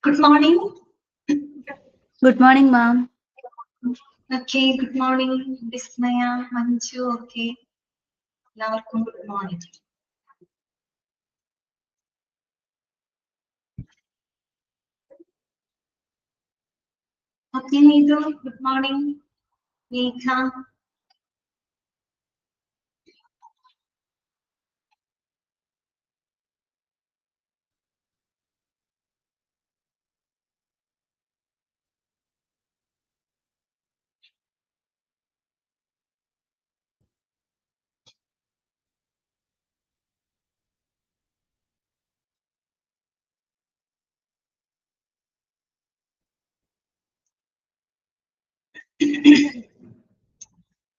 Good morning. Good morning, ma'am. Okay, good morning, Vismaya, Manju. Okay. Welcome. Good morning. Okay, Neetu. Good morning. Neha.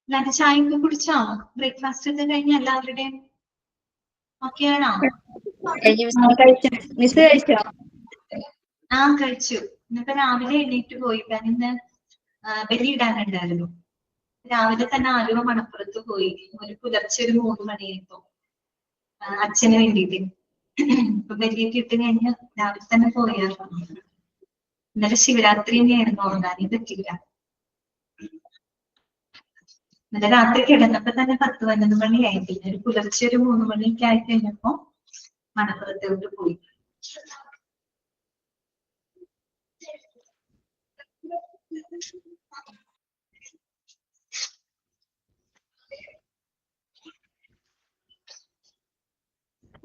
എല്ലാവരും ചായയൊക്കെ കുടിച്ചോ? Breakfast ഒക്കെ കഴിഞ്ഞ എല്ലാവരുടെയും okay ആണോ? മിസ് കഴിച്ചോ? ആ കഴിച്ചു. ഇന്നിപ്പോ രാവിലെ എണീറ്റ് പോയി. ഇന്ന് ബലിയിടാനുണ്ടായിരുന്നു. രാവിലെ തന്നെ ആലുവ മണപ്പുറത്ത് പോയി. ഒരു പുലർച്ചെ ഒരു 3 മണിയായപ്പോ അച്ഛന് വേണ്ടിയിട്ട് ഇപ്പൊ ബലിയൊക്കെ ഇട്ട് കഴിഞ്ഞ് രാവിലെ തന്നെ പോയായിരുന്നു. ഇന്നലെ ശിവരാത്രി തന്നെയായിരുന്നു, ഉറങ്ങാനേ പറ്റില്ല. ഇന്നലെ രാത്രി കിടന്നപ്പോ തന്നെ 10-11 മണിയായി. പിന്നെ ഒരു പുലർച്ചെ ഒരു 3 മണിയൊക്കെ ആയി കഴിഞ്ഞപ്പോ മണപ്പുറത്തോട്ട് പോയി.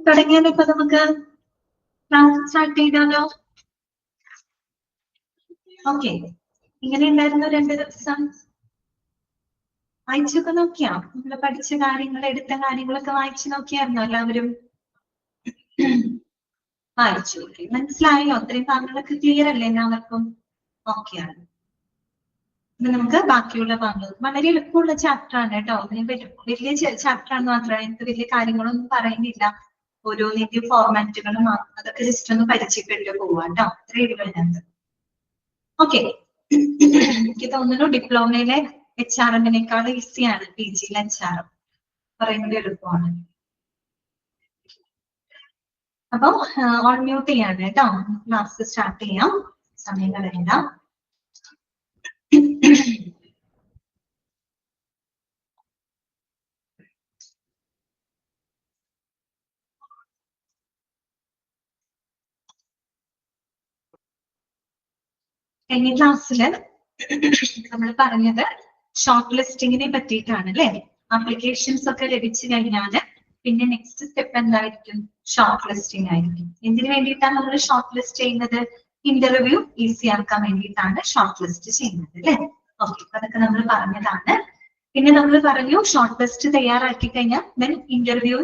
തുടങ്ങിയാലോ? ഇപ്പൊ നമുക്ക് ക്ലാസ് സ്റ്റാർട്ട് ചെയ്താലോ? ഓക്കെ. ഇങ്ങനെ ഉണ്ടായിരുന്നു 2 ദിവസം. വായിച്ചൊക്കെ നോക്കിയാ? നമ്മള് പഠിച്ച കാര്യങ്ങൾ, എടുത്ത കാര്യങ്ങളൊക്കെ വായിച്ചു നോക്കിയായിരുന്നോ എല്ലാവരും? വായിച്ചു. മനസ്സിലായോ? അത്രയും ഭാഗങ്ങളൊക്കെ ക്ലിയർ അല്ലേ എല്ലാവർക്കും? ഓക്കെയാണ്. ഇനി നമുക്ക് ബാക്കിയുള്ള ഭാഗങ്ങൾ. വളരെ എളുപ്പമുള്ള ചാപ്റ്റർ ആണ് കേട്ടോ. വലിയ ചാപ്റ്റർ ആണ് മാത്രമേ, എനിക്ക് വലിയ കാര്യങ്ങളൊന്നും പറയുന്നില്ല. ഓരോന്നിന്റെ ഫോർമാറ്റുകളും അതൊക്കെ ജസ്റ്റ് ഒന്ന് പരിചയപ്പെട്ട് പോവാം കേട്ടോ. അത്രയേ ഉള്ളൂ അതിനകത്ത്. ഓക്കെ. എനിക്ക് തോന്നുന്നു ഡിപ്ലോമയിലെ HRM-നേക്കാൾ ഈസിയാണ് PG-യിലെ HRM. പറയുന്നത് എളുപ്പമാണ്. അപ്പൊ ഓൺ മ്യൂട്ട് ചെയ്യാണ് കേട്ടോ. ക്ലാസ് സ്റ്റാർട്ട് ചെയ്യാം. സമയം കളയണ്ട. കഴിഞ്ഞ ക്ലാസ്സില് നമ്മൾ പറഞ്ഞത് ഷോർട്ട് ലിസ്റ്റിങ്ങിനെ പറ്റിയിട്ടാണ് അല്ലെ? ആപ്ലിക്കേഷൻസ് ഒക്കെ ലഭിച്ചു കഴിഞ്ഞാല് പിന്നെ നെക്സ്റ്റ് സ്റ്റെപ്പ് എന്തായിരിക്കും? ഷോർട്ട് ലിസ്റ്റിംഗ് ആയിരിക്കും. എന്തിനു വേണ്ടിയിട്ടാണ് നമ്മൾ ഷോർട്ട് ലിസ്റ്റ് ചെയ്യുന്നത്? ഇന്റർവ്യൂ ഈസി ആക്കാൻ വേണ്ടിയിട്ടാണ് ഷോർട്ട് ലിസ്റ്റ് ചെയ്യുന്നത് അല്ലെ? ഓക്കെ, അതൊക്കെ നമ്മൾ പറഞ്ഞതാണ്. പിന്നെ നമ്മൾ പറഞ്ഞു ഷോർട്ട് ലിസ്റ്റ് തയ്യാറാക്കി കഴിഞ്ഞാൽ ദെൻ ഇന്റർവ്യൂ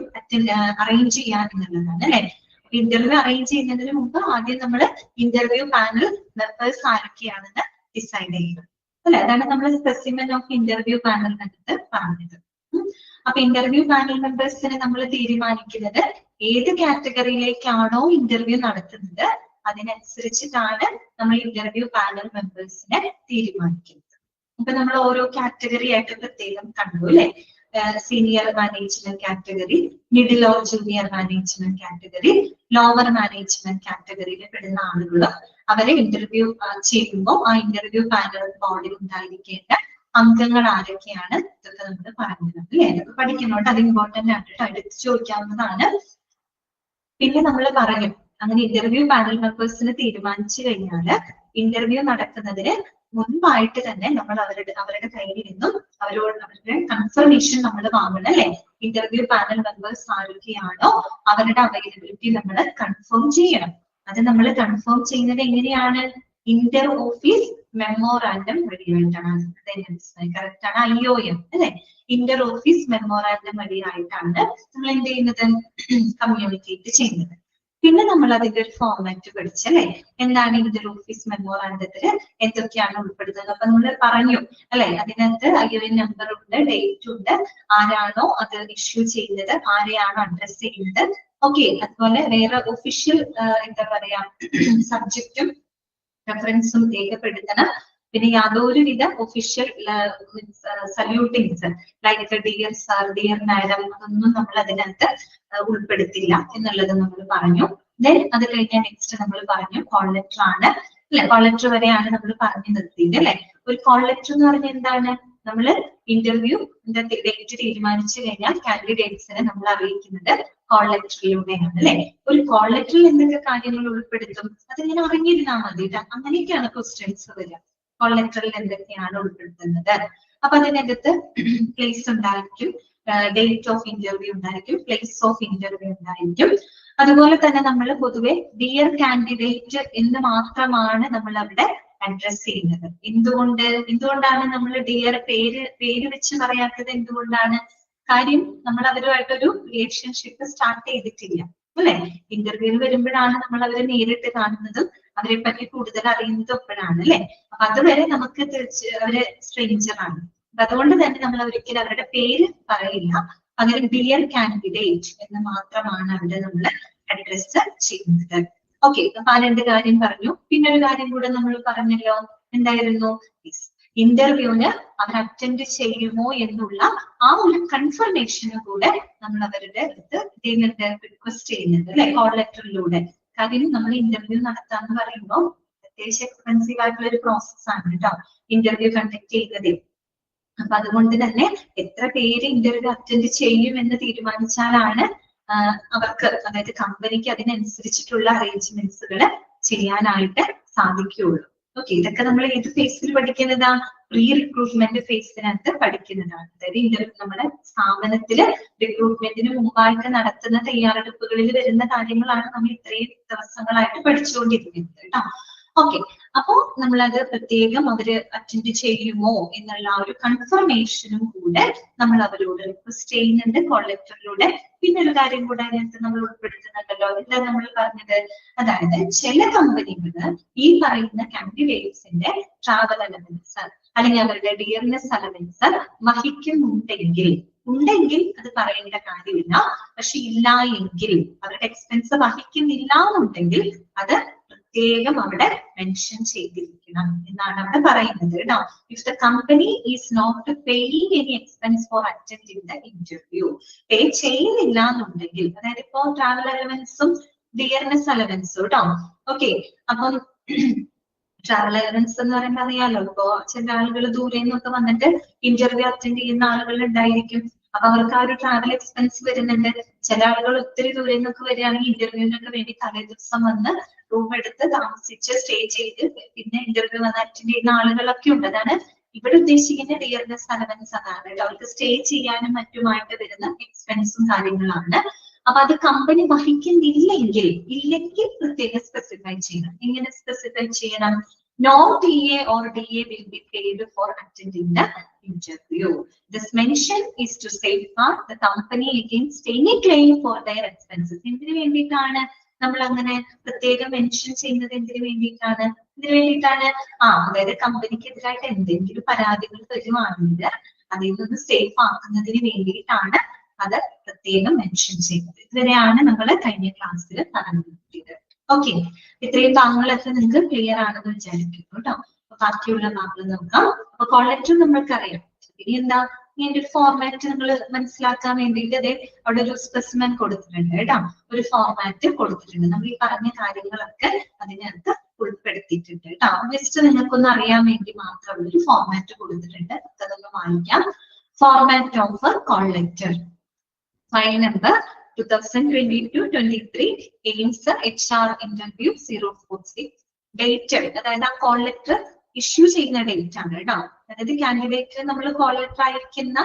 അറേഞ്ച് ചെയ്യാന്നുള്ളതാണ് അല്ലെ? ഇന്റർവ്യൂ അറേഞ്ച് ചെയ്യുന്നതിന് മുമ്പ് ആദ്യം നമ്മൾ ഇന്റർവ്യൂ പാനൽ മെമ്പേഴ്സ് ആരൊക്കെയാണെന്ന് ഡിസൈഡ് ചെയ്യുന്നത് അല്ലെ? അതാണ് നമ്മൾ സ്പെസിമെൻ ഓഫ് ഇന്റർവ്യൂ പാനൽ എന്നിട്ട് പറഞ്ഞത്. അപ്പൊ ഇന്റർവ്യൂ പാനൽ മെമ്പേഴ്സിനെ നമ്മൾ തീരുമാനിക്കുന്നത് ഏത് കാറ്റഗറിയിലേക്കാണോ ഇന്റർവ്യൂ നടത്തുന്നത് അതിനനുസരിച്ചിട്ടാണ് നമ്മൾ ഇന്റർവ്യൂ പാനൽ മെമ്പേഴ്സിനെ തീരുമാനിക്കുന്നത്. അപ്പൊ നമ്മൾ ഓരോ കാറ്റഗറി ആയിട്ട് പ്രത്യേകം കണ്ടു അല്ലെ? Senior management category, middle or junior management category, lower management കാറ്റഗറിയിൽ പെടുന്ന ആളുകൾ അവരെ ഇന്റർവ്യൂ ചെയ്യുമ്പോൾ ആ ഇന്റർവ്യൂ പാനൽ ബോർഡിൽ ഉണ്ടായിരിക്കേണ്ട അംഗങ്ങൾ ആരൊക്കെയാണ് ഇതൊക്കെ നമ്മൾ പറഞ്ഞത് അല്ലെ? അതൊക്കെ പഠിക്കുന്നോണ്ട് അത് ഇമ്പോർട്ടന്റ് ആയിട്ട് എടുത്ത് ചോദിക്കാവുന്നതാണ്. പിന്നെ നമ്മൾ പറഞ്ഞു അങ്ങനെ ഇന്റർവ്യൂ പാനൽ മെമ്പേഴ്സിന് തീരുമാനിച്ചു കഴിഞ്ഞാല് ഇന്റർവ്യൂ നടക്കുന്നതിന് മുൻപായിട്ട് തന്നെ നമ്മൾ അവരുടെ കയ്യിൽ നിന്നും അവരുടെ കൺഫർമേഷൻ നമ്മൾ വാങ്ങണം അല്ലെ? ഇന്റർവ്യൂ പാനൽ മെമ്പേഴ്സ് ആരൊക്കെയാണോ അവരുടെ അവൈലബിലിറ്റി നമ്മൾ കൺഫേം ചെയ്യണം. അത് നമ്മൾ കൺഫേം ചെയ്യുന്നത് എങ്ങനെയാണ്? ഇന്റർ ഓഫീസ് മെമ്മോറാൻഡം വഴിയായിട്ടാണ്. കറക്റ്റ് ആണ്, IOM അല്ലെ? ഇന്റർ ഓഫീസ് മെമ്മോറാൻഡം വഴിയായിട്ടാണ് നമ്മൾ എന്ത് ചെയ്യുന്നത്? കമ്മ്യൂണിക്കേറ്റ് ചെയ്യുന്നത്. പിന്നെ നമ്മൾ അതിന്റെ ഒരു ഫോർമാറ്റ് പഠിച്ചല്ലേ? എന്താണ് ഇന്റർ ഓഫീസ് മെമ്മോറാൻഡത്തിൽ എന്തൊക്കെയാണ് ഉൾപ്പെടുന്നത്? അപ്പൊ നമ്മൾ പറഞ്ഞു അല്ലെ? അതിനകത്ത് ION നമ്പർ ഉണ്ട്, ഡേറ്റ് ഉണ്ട്, ആരാണോ അത് ഇഷ്യൂ ചെയ്യുന്നത്, ആരെയാണോ അഡ്രസ് ചെയ്യുന്നത്. ഓക്കെ, അതുപോലെ വേറെ ഒഫീഷ്യൽ എന്താ പറയാ സബ്ജക്റ്റും റെഫറൻസും രേഖപ്പെടുത്തണം. പിന്നെ യാതൊരുവിധ official salutings like dear sir, dear madam, അതൊന്നും നമ്മൾ അതിനകത്ത് ഉൾപ്പെടുത്തില്ല എന്നുള്ളത് നമ്മൾ പറഞ്ഞു. ദെൻ അത് കഴിഞ്ഞാൽ നെക്സ്റ്റ് നമ്മൾ പറഞ്ഞു കോൾ ലെറ്റർ ആണ് അല്ലെ, കോൾ ലെറ്റർ വരെയാണ് നമ്മൾ പറഞ്ഞു നിർത്തിയത് അല്ലെ. ഒരു കോൾ ലെറ്റർ എന്ന് പറഞ്ഞാൽ എന്താണ്? നമ്മൾ ഇന്റർവ്യൂ ഡേറ്റ് തീരുമാനിച്ചു കഴിഞ്ഞാൽ കാൻഡിഡേറ്റ്സിനെ നമ്മൾ അറിയിക്കുന്നത് കോൾ ലെറ്ററിലൂടെയാണ് അല്ലെ. ഒരു കോൾ ലെറ്ററിൽ എന്തൊക്കെ കാര്യങ്ങൾ ഉൾപ്പെടുത്തും അതിങ്ങനെ അറിഞ്ഞിരുന്നാൽ മതി. അങ്ങനെയൊക്കെയാണ് ക്വസ്റ്റ്യൻസ് വരിക. കോൾ ലെറ്ററിൽ എന്തൊക്കെയാണ് ഉൾപ്പെടുത്തുന്നത്? അപ്പൊ അതിനകത്ത് പ്ലേസ് ഉണ്ടായിരിക്കും, ഡേറ്റ് ഓഫ് ഇന്റർവ്യൂ ഉണ്ടായിരിക്കും, പ്ലേസ് ഓഫ് ഇന്റർവ്യൂ ഉണ്ടായിരിക്കും. അതുപോലെ തന്നെ നമ്മൾ പൊതുവെ ഡിയർ കാൻഡിഡേറ്റ് എന്ന് മാത്രമാണ് നമ്മൾ അവിടെ അഡ്രസ് ചെയ്യുന്നത്. എന്തുകൊണ്ടാണ് നമ്മൾ ഡിയർ പേര് വെച്ച് പറയാത്തത്? എന്തുകൊണ്ടാണ്? കാര്യം നമ്മൾ അവരുമായിട്ടൊരു റിലേഷൻഷിപ്പ് സ്റ്റാർട്ട് ചെയ്തിട്ടില്ല അല്ലെ. ഇന്റർവ്യൂവിൽ വരുമ്പോഴാണ് നമ്മൾ അവരെ നേരിട്ട് കാണുന്നതും അവരെ പറ്റി കൂടുതൽ അറിയുന്നതും അപ്പോഴാണ് അല്ലെ. അപ്പൊ അതുവരെ നമുക്ക് അവര് സ്ട്രേഞ്ചർ ആണ്. അതുകൊണ്ട് തന്നെ നമ്മൾ ഒരിക്കലും അവരുടെ പേര് പറയില്ല. പകരം ഡിയർ കാൻഡിഡേറ്റ് എന്ന് മാത്രമാണ് അവിടെ നമ്മൾ അഡ്രസ് ചെയ്യുന്നത്. ഓക്കെ, അപ്പൊ ആ രണ്ട് കാര്യം പറഞ്ഞു. പിന്നെ ഒരു കാര്യം കൂടെ നമ്മൾ പറഞ്ഞല്ലോ, എന്തായിരുന്നു? ഇന്റർവ്യൂവിന് അവർ അറ്റൻഡ് ചെയ്യുമോ എന്നുള്ള ആ ഒരു കൺഫർമേഷന് കൂടെ നമ്മൾ അവരുടെ അടുത്ത് റിക്വസ്റ്റ് ചെയ്യുന്നുണ്ട് അല്ലെ, കോൾ ലെറ്ററിലൂടെ. കാര്യം നമ്മൾ ഇന്റർവ്യൂ നടത്താന്ന് പറയുമ്പോൾ അത്യാവശ്യം എക്സ്പെൻസീവ് ആയിട്ടുള്ള ഒരു പ്രോസസ്സാണ് കേട്ടോ ഇന്റർവ്യൂ കണ്ടക്ട് ചെയ്യുന്നത്. അപ്പൊ അതുകൊണ്ട് തന്നെ എത്ര പേര് ഇന്റർവ്യൂ അറ്റൻഡ് ചെയ്യും എന്ന് തീരുമാനിച്ചാലാണ് അവർക്ക്, അതായത് കമ്പനിക്ക് അതിനനുസരിച്ചിട്ടുള്ള അറേഞ്ച്മെന്റ്സുകൾ ചെയ്യാനായിട്ട് സാധിക്കുകയുള്ളൂ. ഓക്കെ, ഇതൊക്കെ നമ്മൾ ഏത് ഫേസിൽ പഠിക്കുന്നതാ? പ്രീ റിക്രൂട്ട്മെന്റ് ഫേസിനകത്ത് പഠിക്കുന്നതാണ്. അതായത് ഇന്റർവ്യൂ നമ്മുടെ സ്ഥാപനത്തില് റിക്രൂട്ട്മെന്റിന് മുമ്പായിട്ട് നടത്തുന്ന തയ്യാറെടുപ്പുകളിൽ വരുന്ന കാര്യങ്ങളാണ് നമ്മൾ ഇത്രയും ദിവസങ്ങളായിട്ട് പഠിച്ചുകൊണ്ടിരിക്കുന്നത് കേട്ടോ. ഓക്കെ, അപ്പോ നമ്മളത് പ്രത്യേകം അവര് അറ്റൻഡ് ചെയ്യുമോ എന്നുള്ള ആ ഒരു കൺഫർമേഷനും കൂടെ നമ്മൾ അവരോട് റിക്വസ്റ്റ് ചെയ്യുന്നുണ്ട് കോൾ ലെറ്ററിലൂടെ. പിന്നെ ഒരു കാര്യം കൂടെ അതിനകത്ത് നമ്മൾ ഉൾപ്പെടുത്തുന്നുണ്ടല്ലോ, എന്താ നമ്മൾ പറഞ്ഞത്? അതായത് ചില കമ്പനികള് ഈ പറയുന്ന കാൻഡിഡേറ്റ്സിന്റെ ട്രാവൽ അലവൻസ് അല്ലെങ്കിൽ അവരുടെ ഡിയർനെസ് അലവൻസ് വഹിക്കുന്നുണ്ടെങ്കിൽ അത് പറയേണ്ട കാര്യമില്ല. പക്ഷെ ഇല്ല എങ്കിൽ, അവരുടെ എക്സ്പെൻസ് വഹിക്കുന്നില്ല എന്നുണ്ടെങ്കിൽ അത് പ്രത്യേകം അവിടെ മെൻഷൻ ചെയ്തിരിക്കണം എന്നാണ് അവിടെ പറയുന്നത് കേട്ടോ. If the company is not paying any expense for attending the interview, pay ചെയ്യുന്നില്ല എന്നുണ്ടെങ്കിൽ, അതായത് ഇപ്പോ ട്രാവൽ അലവൻസും ഡിയർനെസ് അലവൻസും കേട്ടോ. ഓക്കെ, അപ്പം ട്രാവൽ അലവൻസ് എന്ന് പറയുമ്പോൾ അറിയാലോ, ഇപ്പോ ചില ആളുകൾ ദൂരെ നിന്നൊക്കെ വന്നിട്ട് ഇന്റർവ്യൂ അറ്റൻഡ് ചെയ്യുന്ന ആളുകൾ ഉണ്ടായിരിക്കും. അപ്പൊ അവർക്ക് ആ ഒരു ട്രാവൽ എക്സ്പെൻസ് വരുന്നുണ്ട്. ചില ആളുകൾ ഒത്തിരി ദൂരെ നിന്നൊക്കെ വരികയാണെങ്കിൽ ഇന്റർവ്യൂവിനൊക്കെ വേണ്ടി തലേ ദിവസം വന്ന് റൂം എടുത്ത് താമസിച്ച് സ്റ്റേ ചെയ്ത് പിന്നെ ഇന്റർവ്യൂ വന്ന് അറ്റൻഡ് ചെയ്യുന്ന ആളുകളൊക്കെ ഉണ്ട്. അതാണ് ഇവിടെ ഉദ്ദേശിക്കുന്ന ഡിയർനെസ് അലവൻസ്. അതാണ് അവർക്ക് സ്റ്റേ ചെയ്യാനും മറ്റുമായിട്ട് വരുന്ന എക്സ്പെൻസും കാര്യങ്ങളാണ്. അപ്പൊ അത് കമ്പനി വഹിക്കുന്നില്ലെങ്കിൽ പ്രത്യേകം സ്പെസിഫൈ ചെയ്യണം. എങ്ങനെ സ്പെസിഫൈ ചെയ്യണം? No TA or DA will be paid for attending the interview. This mention is to safeguard the company against any claim for their expenses. എന്തിനു വേണ്ടിയിട്ടാണ് നമ്മൾ അങ്ങനെ പ്രത്യേകം മെൻഷൻ ചെയ്യുന്നത്? എന്തിനു വേണ്ടിയിട്ടാണ്? അതായത് കമ്പനിക്ക് എതിരായിട്ട് എന്തെങ്കിലും പരാതികൾ വരുവാണെങ്കിൽ അതിൽ നിന്ന് സേഫ് ആക്കുന്നതിന് വേണ്ടിയിട്ടാണ് അത് പ്രത്യേകം മെൻഷൻ ചെയ്യുന്നത്. ഇതുവരെയാണ് നമ്മൾ കഴിഞ്ഞ ക്ലാസ്സിൽ പറഞ്ഞു കിട്ടിയത്. ഓക്കെ, ഇത്രയും ഭാഗങ്ങളൊക്കെ നിങ്ങൾക്ക് ക്ലിയർ ആണെന്ന് വിചാരിക്കുന്നു കേട്ടോ. അപ്പൊ ബാക്കിയുള്ള ഭാഗങ്ങൾ നോക്കാം. അപ്പൊ കോൾ ലെറ്റർ നമ്മൾക്കറിയാം. ഇനി എന്താ, ഇങ്ങനെ ഒരു ഫോർമാറ്റ് നമ്മൾ മനസ്സിലാക്കാൻ വേണ്ടിയിട്ട് അതെ അവിടെ ഒരു സ്പെസിമെൻ കൊടുത്തിട്ടുണ്ട് കേട്ടോ. ഒരു ഫോർമാറ്റ് കൊടുത്തിട്ടുണ്ട്. നമ്മൾ ഈ പറഞ്ഞ കാര്യങ്ങളൊക്കെ അതിനകത്ത് ഉൾപ്പെടുത്തിയിട്ടുണ്ട് കേട്ടോ. ജസ്റ്റ് നിങ്ങൾക്കൊന്ന് അറിയാൻ വേണ്ടി മാത്രമുള്ള ഒരു ഫോർമാറ്റ് കൊടുത്തിട്ടുണ്ട്. അതൊന്ന് വായിക്കാം. Format of call letter, file number 2022-23, aims HR interview 046, dated, അതായത് ആ കോൾ ലെറ്റർ ഇഷ്യൂ ചെയ്യുന്ന ഡേറ്റ് ആണ് കേട്ടോ. അതായത് കാൻഡിഡേറ്റ് നമ്മൾ കോൾ ലെറ്റർ അയക്കുന്ന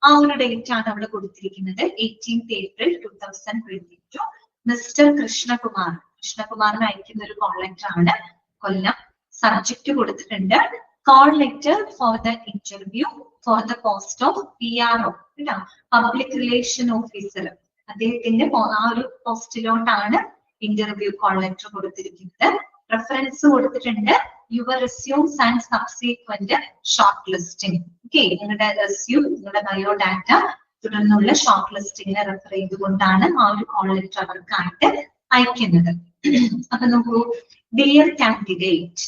ആ ഒരു ഡേറ്റ് ആണ് അവിടെ കൊടുത്തിരിക്കുന്നത്. 18th April 2022. മിസ്റ്റർ കൃഷ്ണകുമാറിന് അയക്കുന്ന ഒരു കോൾ ലെറ്റർ ആണ്. കൊല്ലം. സബ്ജക്ട് കൊടുത്തിട്ടുണ്ട് call letter for the interview four the post of PRO കേട്ടോ, പബ്ലിക് റിലേഷൻ ഓഫീസർ. അദ്ദേഹത്തിന്റെ ആ ഒരു പോസ്റ്റിലോട്ടാണ് ഇന്റർവ്യൂ കോൾ ലെറ്റർ കൊടുത്തിരിക്കുന്നത്. റെഫറൻസ് കൊടുത്തിട്ടുണ്ട് your resumes and subsequent short listing. Okay, നിങ്ങളുടെ റെസ്യൂം, നിങ്ങളുടെ ബയോഡാറ്റ തുടർന്നുള്ള ഷോർട്ട് ലിസ്റ്റിംഗിനെ റെഫർ ചെയ്തുകൊണ്ടാണ് ആ ഒരു കോൾ ലെറ്റർ അവർക്കായിട്ട് അയക്കുന്നത്. അപ്പൊ നോക്കൂ, ഡിയർ കാൻഡിഡേറ്റ്,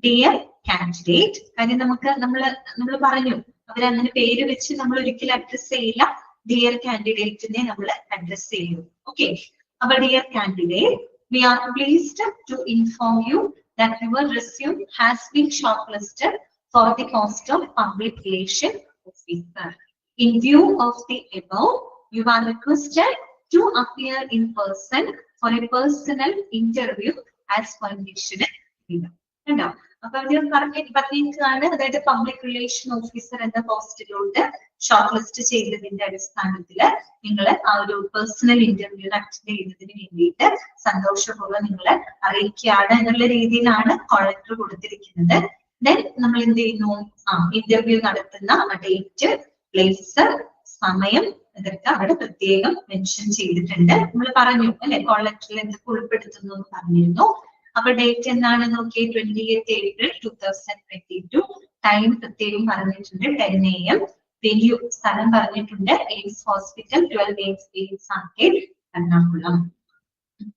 ഡിയർ കാൻഡിഡേറ്റ്. കാര്യം നമ്മൾ പറഞ്ഞു അവരങ്ങനെ പേര് വെച്ച് നമ്മൾ ഒരിക്കലും അഡ്രസ് ചെയ്യില്ല, ഡിയർ കാൻഡിഡേറ്റിനെ നമ്മൾ അഡ്രസ് ചെയ്യും. ഓക്കെ, അപ്പൊ dear candidate, we are pleased to inform you that your resume has been shortlisted for the post of public relation officer. In view of the above, you are requested to appear in person for a personal interview as permission given. അപ്പൊ അവർ പറഞ്ഞിട്ടാണ്, അതായത് public relation officer എന്ന പോസ്റ്റിലോട്ട് short list ചെയ്തതിന്റെ അടിസ്ഥാനത്തിൽ നിങ്ങൾ ആ ഒരു personal interview attend ചെയ്യുന്നതിന് വേണ്ടിയിട്ട് സന്തോഷപൂർവ്വം നിങ്ങളെ അറിയിക്കുകയാണ് എന്നുള്ള രീതിയിലാണ് കളക്ടർ കൊടുത്തിരിക്കുന്നത്. ദെൻ നമ്മൾ എന്ത് ചെയ്യുന്നു, ഇന്റർവ്യൂ നടത്തുന്ന ഡേറ്റ്, പ്ലേസ്, സമയം ഇതൊക്കെ അവിടെ പ്രത്യേകം മെൻഷൻ ചെയ്തിട്ടുണ്ട്. നമ്മൾ പറഞ്ഞു അല്ലെ, കളക്ടറിൽ എന്തൊക്കെ ഉൾപ്പെടുത്തുന്നു എന്ന് പറഞ്ഞിരുന്നു. അപ്പൊ ഡേറ്റ് എന്നാണ് നോക്കി, 28 April 2022. ടൈം പ്രത്യേകം പറഞ്ഞിട്ടുണ്ട് 10 AM. വെന്യൂ സ്ഥലം പറഞ്ഞിട്ടുണ്ട്, AIMS hospital, 12 AIMS arcade, Ernakulam.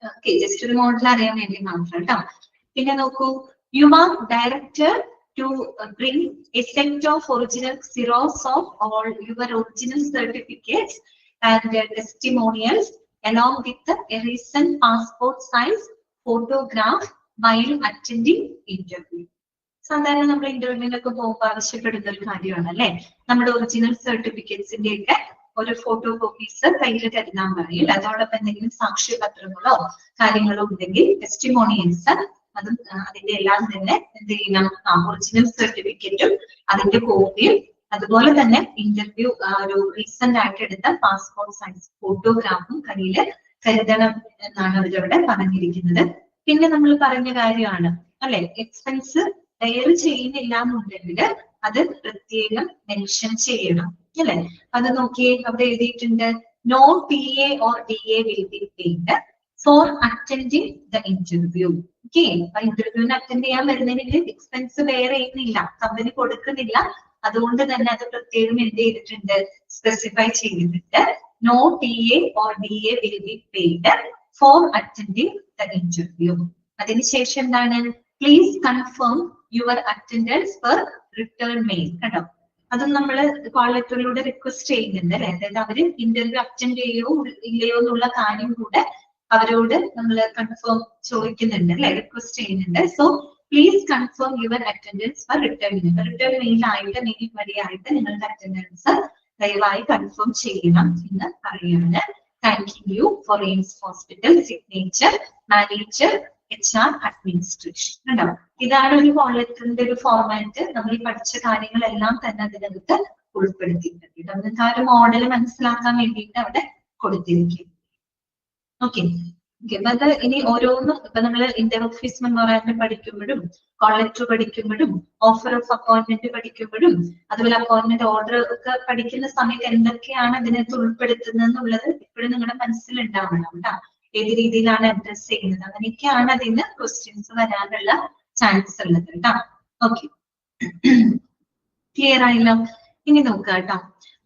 Okay, just ഒരു മോഡൽ അറിയാൻ വേണ്ടി മാത്രം കേട്ടോ. പിന്നെ നോക്കൂ, you are director to bring a set of original xerox of all your original certificates and testimonials along with a recent passport size photograph while attending interview. സാധാരണ നമ്മൾ ഇന്റർവ്യൂവിനൊക്കെ പോകുമ്പോൾ ആവശ്യപ്പെടുന്ന ഒരു കാര്യമാണ് അല്ലെ, നമ്മുടെ ഒറിജിനൽ സർട്ടിഫിക്കറ്റ്സിന്റെ ഒക്കെ ഒരു ഫോട്ടോ കോപ്പീസ് കയ്യിൽ കരുതാൻ പറയും. അതോടൊപ്പം എന്തെങ്കിലും സാക്ഷ്യപത്രങ്ങളോ കാര്യങ്ങളോ ഉണ്ടെങ്കിൽ ടെസ്റ്റിമോണിയൽസ്, അതും അതിന്റെ എല്ലാം തന്നെ എന്ത് ചെയ്യണം, ഒറിജിനൽ സർട്ടിഫിക്കറ്റും അതിന്റെ കോപ്പിയും, അതുപോലെ തന്നെ ഇന്റർവ്യൂ ഒരു റീസെന്റ് ആയിട്ട് എടുത്ത പാസ്പോർട്ട് സൈസ് ഫോട്ടോഗ്രാഫും കയ്യിൽ കരുതണം എന്നാണ് അവരവിടെ പറഞ്ഞിരിക്കുന്നത്. പിന്നെ നമ്മൾ പറഞ്ഞ കാര്യമാണ് അല്ലെ, എക്സ്പെൻസ് ഡയറി ചെയ്യുന്നില്ല എന്നുണ്ടെങ്കിൽ അത് പ്രത്യേകം മെൻഷൻ ചെയ്യണം അല്ലെ. അത് നോക്കിയേ, അവിടെ എഴുതിയിട്ടുണ്ട്, no PA or DA will be paid for attending the interview. Okay, അപ്പൊ ഇന്റർവ്യൂവിന് അറ്റൻഡ് ചെയ്യാൻ വരുന്നതിന് എക്സ്പെൻസ് വേറെ ചെയ്യുന്നില്ല, കമ്പനി കൊടുക്കുന്നില്ല. അതുകൊണ്ട് തന്നെ അത് പ്രത്യേകം എന്ത് ചെയ്തിട്ടുണ്ട്, സ്പെസിഫൈ ചെയ്തിട്ടുണ്ട്. No PA or DA will be paid for attending the interview. അതിനുശേഷം എന്താണ്, please confirm your attendance per return mail. കേട്ടോ, അതും നമ്മൾ കോൾ ലെറ്ററിലൂടെ റിക്വസ്റ്റ് ചെയ്യുന്നുണ്ട് അല്ലെ. അതായത് അവര് ഇന്റർവ്യൂ അറ്റൻഡ് ചെയ്യോ ഇല്ലയോ എന്നുള്ള കാര്യം കൂടെ അവരോട് നമ്മൾ കൺഫേം ചോദിക്കുന്നുണ്ട് അല്ലെ, റിക്വസ്റ്റ് ചെയ്യുന്നുണ്ട്. So please confirm your attendance per return mail. Return mail ആയിട്ട്, മെയിൽ വഴിയായിട്ട് നിങ്ങളുടെ അറ്റൻഡൻസ് ദയവായി കൺഫേം ചെയ്യണം എന്ന് പറയുകയാണ്. Thanking you for AIMS hospital, signature, manager, HR administration. കണ്ടോ, ഇതാണ് ഒരു കോൾ ലെറ്ററിന്റെ ഒരു ഫോർമാറ്റ്. നമ്മൾ ഈ പഠിച്ച കാര്യങ്ങളെല്ലാം തന്നെ അതിനകത്ത് ഉൾപ്പെടുത്തിയിട്ടുണ്ട്. നമുക്ക് ആ ഒരു മോഡൽ മനസ്സിലാക്കാൻ വേണ്ടിയിട്ട് അവിടെ കൊടുത്തിരിക്കും. ഓക്കെ, അത് ഇനി ഓരോന്നും ഇപ്പൊ നമ്മൾ ഇന്റർ ഓഫീസ് മെമ്മോറാൻഡം പഠിക്കുമ്പോഴും, കോൾ ലെറ്റർ പഠിക്കുമ്പോഴും, ഓഫർ ഓഫ് അപ്പോയിന്റ്മെന്റ് പഠിക്കുമ്പോഴും, അതുപോലെ അപ്പോയിന്റ്മെന്റ് ഓർഡർ ഒക്കെ പഠിക്കുന്ന സമയത്ത് എന്തൊക്കെയാണ് അതിനകത്ത് ഉൾപ്പെടുത്തുന്നത് എന്നുള്ളത് എപ്പോഴും നിങ്ങളുടെ മനസ്സിലുണ്ടാവണം കേട്ടോ. ഏത് രീതിയിലാണ് അഡ്രസ് ചെയ്യുന്നത്, അങ്ങനെയൊക്കെയാണ് അതിന് ക്വസ്റ്റ്യൻസ് വരാനുള്ള ചാൻസ് ഉള്ളത് കേട്ടോ. ഓക്കെ, ക്ലിയർ ആയല്ലോ. ഇനി നോക്കുക കേട്ടോ.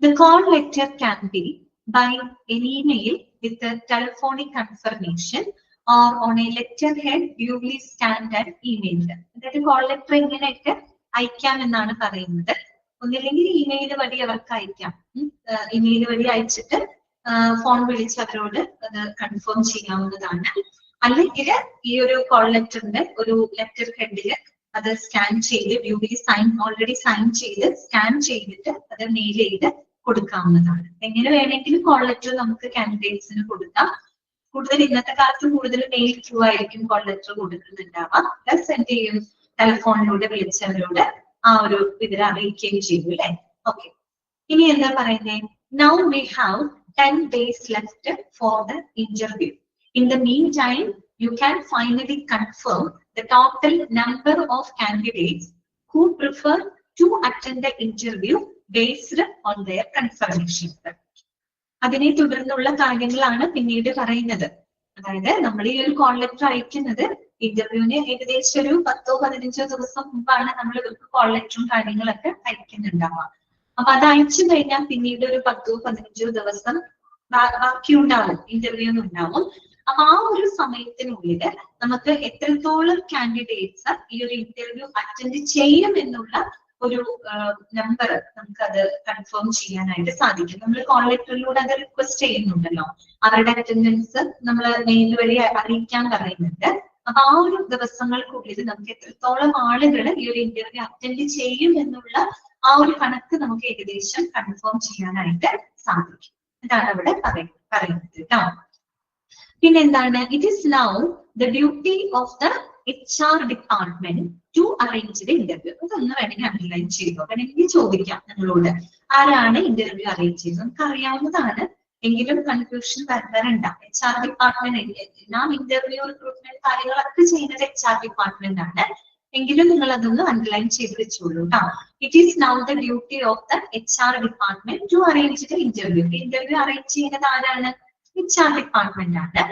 The call letter can be by an email with a telephonic confirmation or on a letterhead duly scanned and emailed. അതായത് കോൾ ലെറ്റർ ഇങ്ങനെയൊക്കെ അയക്കാം എന്നാണ് പറയുന്നത്. ഒന്നില്ലെങ്കിൽ ഇമെയിൽ വഴി അവർക്ക് അയക്കാം, ഇമെയിൽ വഴി അയച്ചിട്ട് ഫോൺ വിളിച്ച് അവരോട് അത് കൺഫേം ചെയ്യാവുന്നതാണ്. അല്ലെങ്കിൽ ഈ ഒരു കോൾ ലെറ്ററിന്റെ ഒരു ലെറ്റർ ഹെഡില് അത് സ്കാൻ ചെയ്ത് ഡ്യൂലി ഓൾറെഡി സൈൻ ചെയ്ത് സ്കാൻ ചെയ്തിട്ട് അത് മെയിൽ ചെയ്ത് കൊടുക്കാവുന്നതാണ്. എങ്ങനെ വേണമെങ്കിലും കോൾ ലെറ്റർ നമുക്ക് കാൻഡിഡേറ്റ്സിന് കൊടുക്കാം. കൂടുതൽ ഇന്നത്തെ കാലത്ത് കൂടുതൽ മെയിൽ ത്രൂ ആയിരിക്കും കോൾ ലെറ്റർ കൊടുക്കുന്നുണ്ടാവാം. പ്ലസ് എന്ത് ചെയ്യും, ടെലിഫോണിലൂടെ വിളിച്ചവരോട് ആ ഒരു വിവരം അറിയിക്കുകയും ചെയ്യും അല്ലെ. ഓക്കെ, ഇനി എന്താ പറയുന്നത്, now we have 10 days left for the interview. In the meantime, you can finally confirm the total number of candidates who prefer to attend the interview based on their confirmation. അതിനെ തുടർന്നുള്ള കാര്യങ്ങളാണ് പിന്നീട് പറയുന്നത്. അതായത് നമ്മൾ ഈ ഒരു കോൾ ലെറ്റർ അയക്കുന്നത് ഇന്റർവ്യൂവിന് ഏകദേശം ഒരു 10-15 ദിവസം മുമ്പാണ് നമ്മൾ ഇവർക്ക് കോൾ ലെറ്ററും കാര്യങ്ങളൊക്കെ അയക്കുന്നുണ്ടാവുക. അപ്പൊ അത് അയച്ചു കഴിഞ്ഞാൽ പിന്നീട് ഒരു 10-15 ദിവസം ബാക്കി ഉണ്ടാവും, ഇന്റർവ്യൂ ഉണ്ടാവും. അപ്പൊ ആ ഒരു സമയത്തിനുള്ളിൽ നമുക്ക് എത്രത്തോളം കാൻഡിഡേറ്റ്സ് ഈ ഒരു ഇന്റർവ്യൂ അറ്റൻഡ് ചെയ്യും എന്നുള്ള ഒരു നമ്പർ നമുക്കത് കൺഫേം ചെയ്യാനായിട്ട് സാധിക്കും. നമ്മൾ കോൾ ലെറ്ററിലൂടെ അത് റിക്വസ്റ്റ് ചെയ്യുന്നുണ്ടല്ലോ, അവരുടെ അറ്റൻഡൻസ് നമ്മൾ മെയിൽ വഴി അറിയിക്കാൻ പറയുന്നുണ്ട്. അപ്പൊ ആ ഒരു ദിവസങ്ങൾക്കുള്ളിൽ നമുക്ക് എത്രത്തോളം ആളുകൾ ഈ ഒരു ഇന്റർവ്യൂ അറ്റൻഡ് ചെയ്യും എന്നുള്ള ആ ഒരു കണക്ക് നമുക്ക് ഏകദേശം കൺഫേം ചെയ്യാനായിട്ട് സാധിക്കും. ഇതാണ് അവിടെ പറയുന്നത് കേട്ടോ. പിന്നെന്താണ്, it is now the duty of the HR department to arrange the interview. അതൊന്ന് വേണമെങ്കിൽ അണ്ടർലൈൻ ചെയ്തോ, വേണമെങ്കിൽ ചോദിക്കാം നിങ്ങളോട്, ആരാണ് ഇന്റർവ്യൂ അറേഞ്ച് ചെയ്തത്? നമുക്ക് അറിയാവുന്നതാണ്, എങ്കിലും കൺഫ്യൂഷൻ വരണ്ട. HR ഡിപ്പാർട്ട്മെന്റ് നാം ഇന്റർവ്യൂ റിക്രൂട്ട്മെന്റ് കാര്യങ്ങളൊക്കെ ചെയ്യുന്നത് HR ഡിപ്പാർട്ട്മെന്റ് ആണ്. എങ്കിലും നിങ്ങൾ അതൊന്ന് അണ്ടർലൈൻ ചെയ്ത് വെച്ചോളൂ കേട്ടോ. It is now the duty of the HR department to arrange the interview. Interview arrange ചെയ്യുന്നത് ആരാണ്? HR ഡിപ്പാർട്ട്മെന്റ് ആണ്.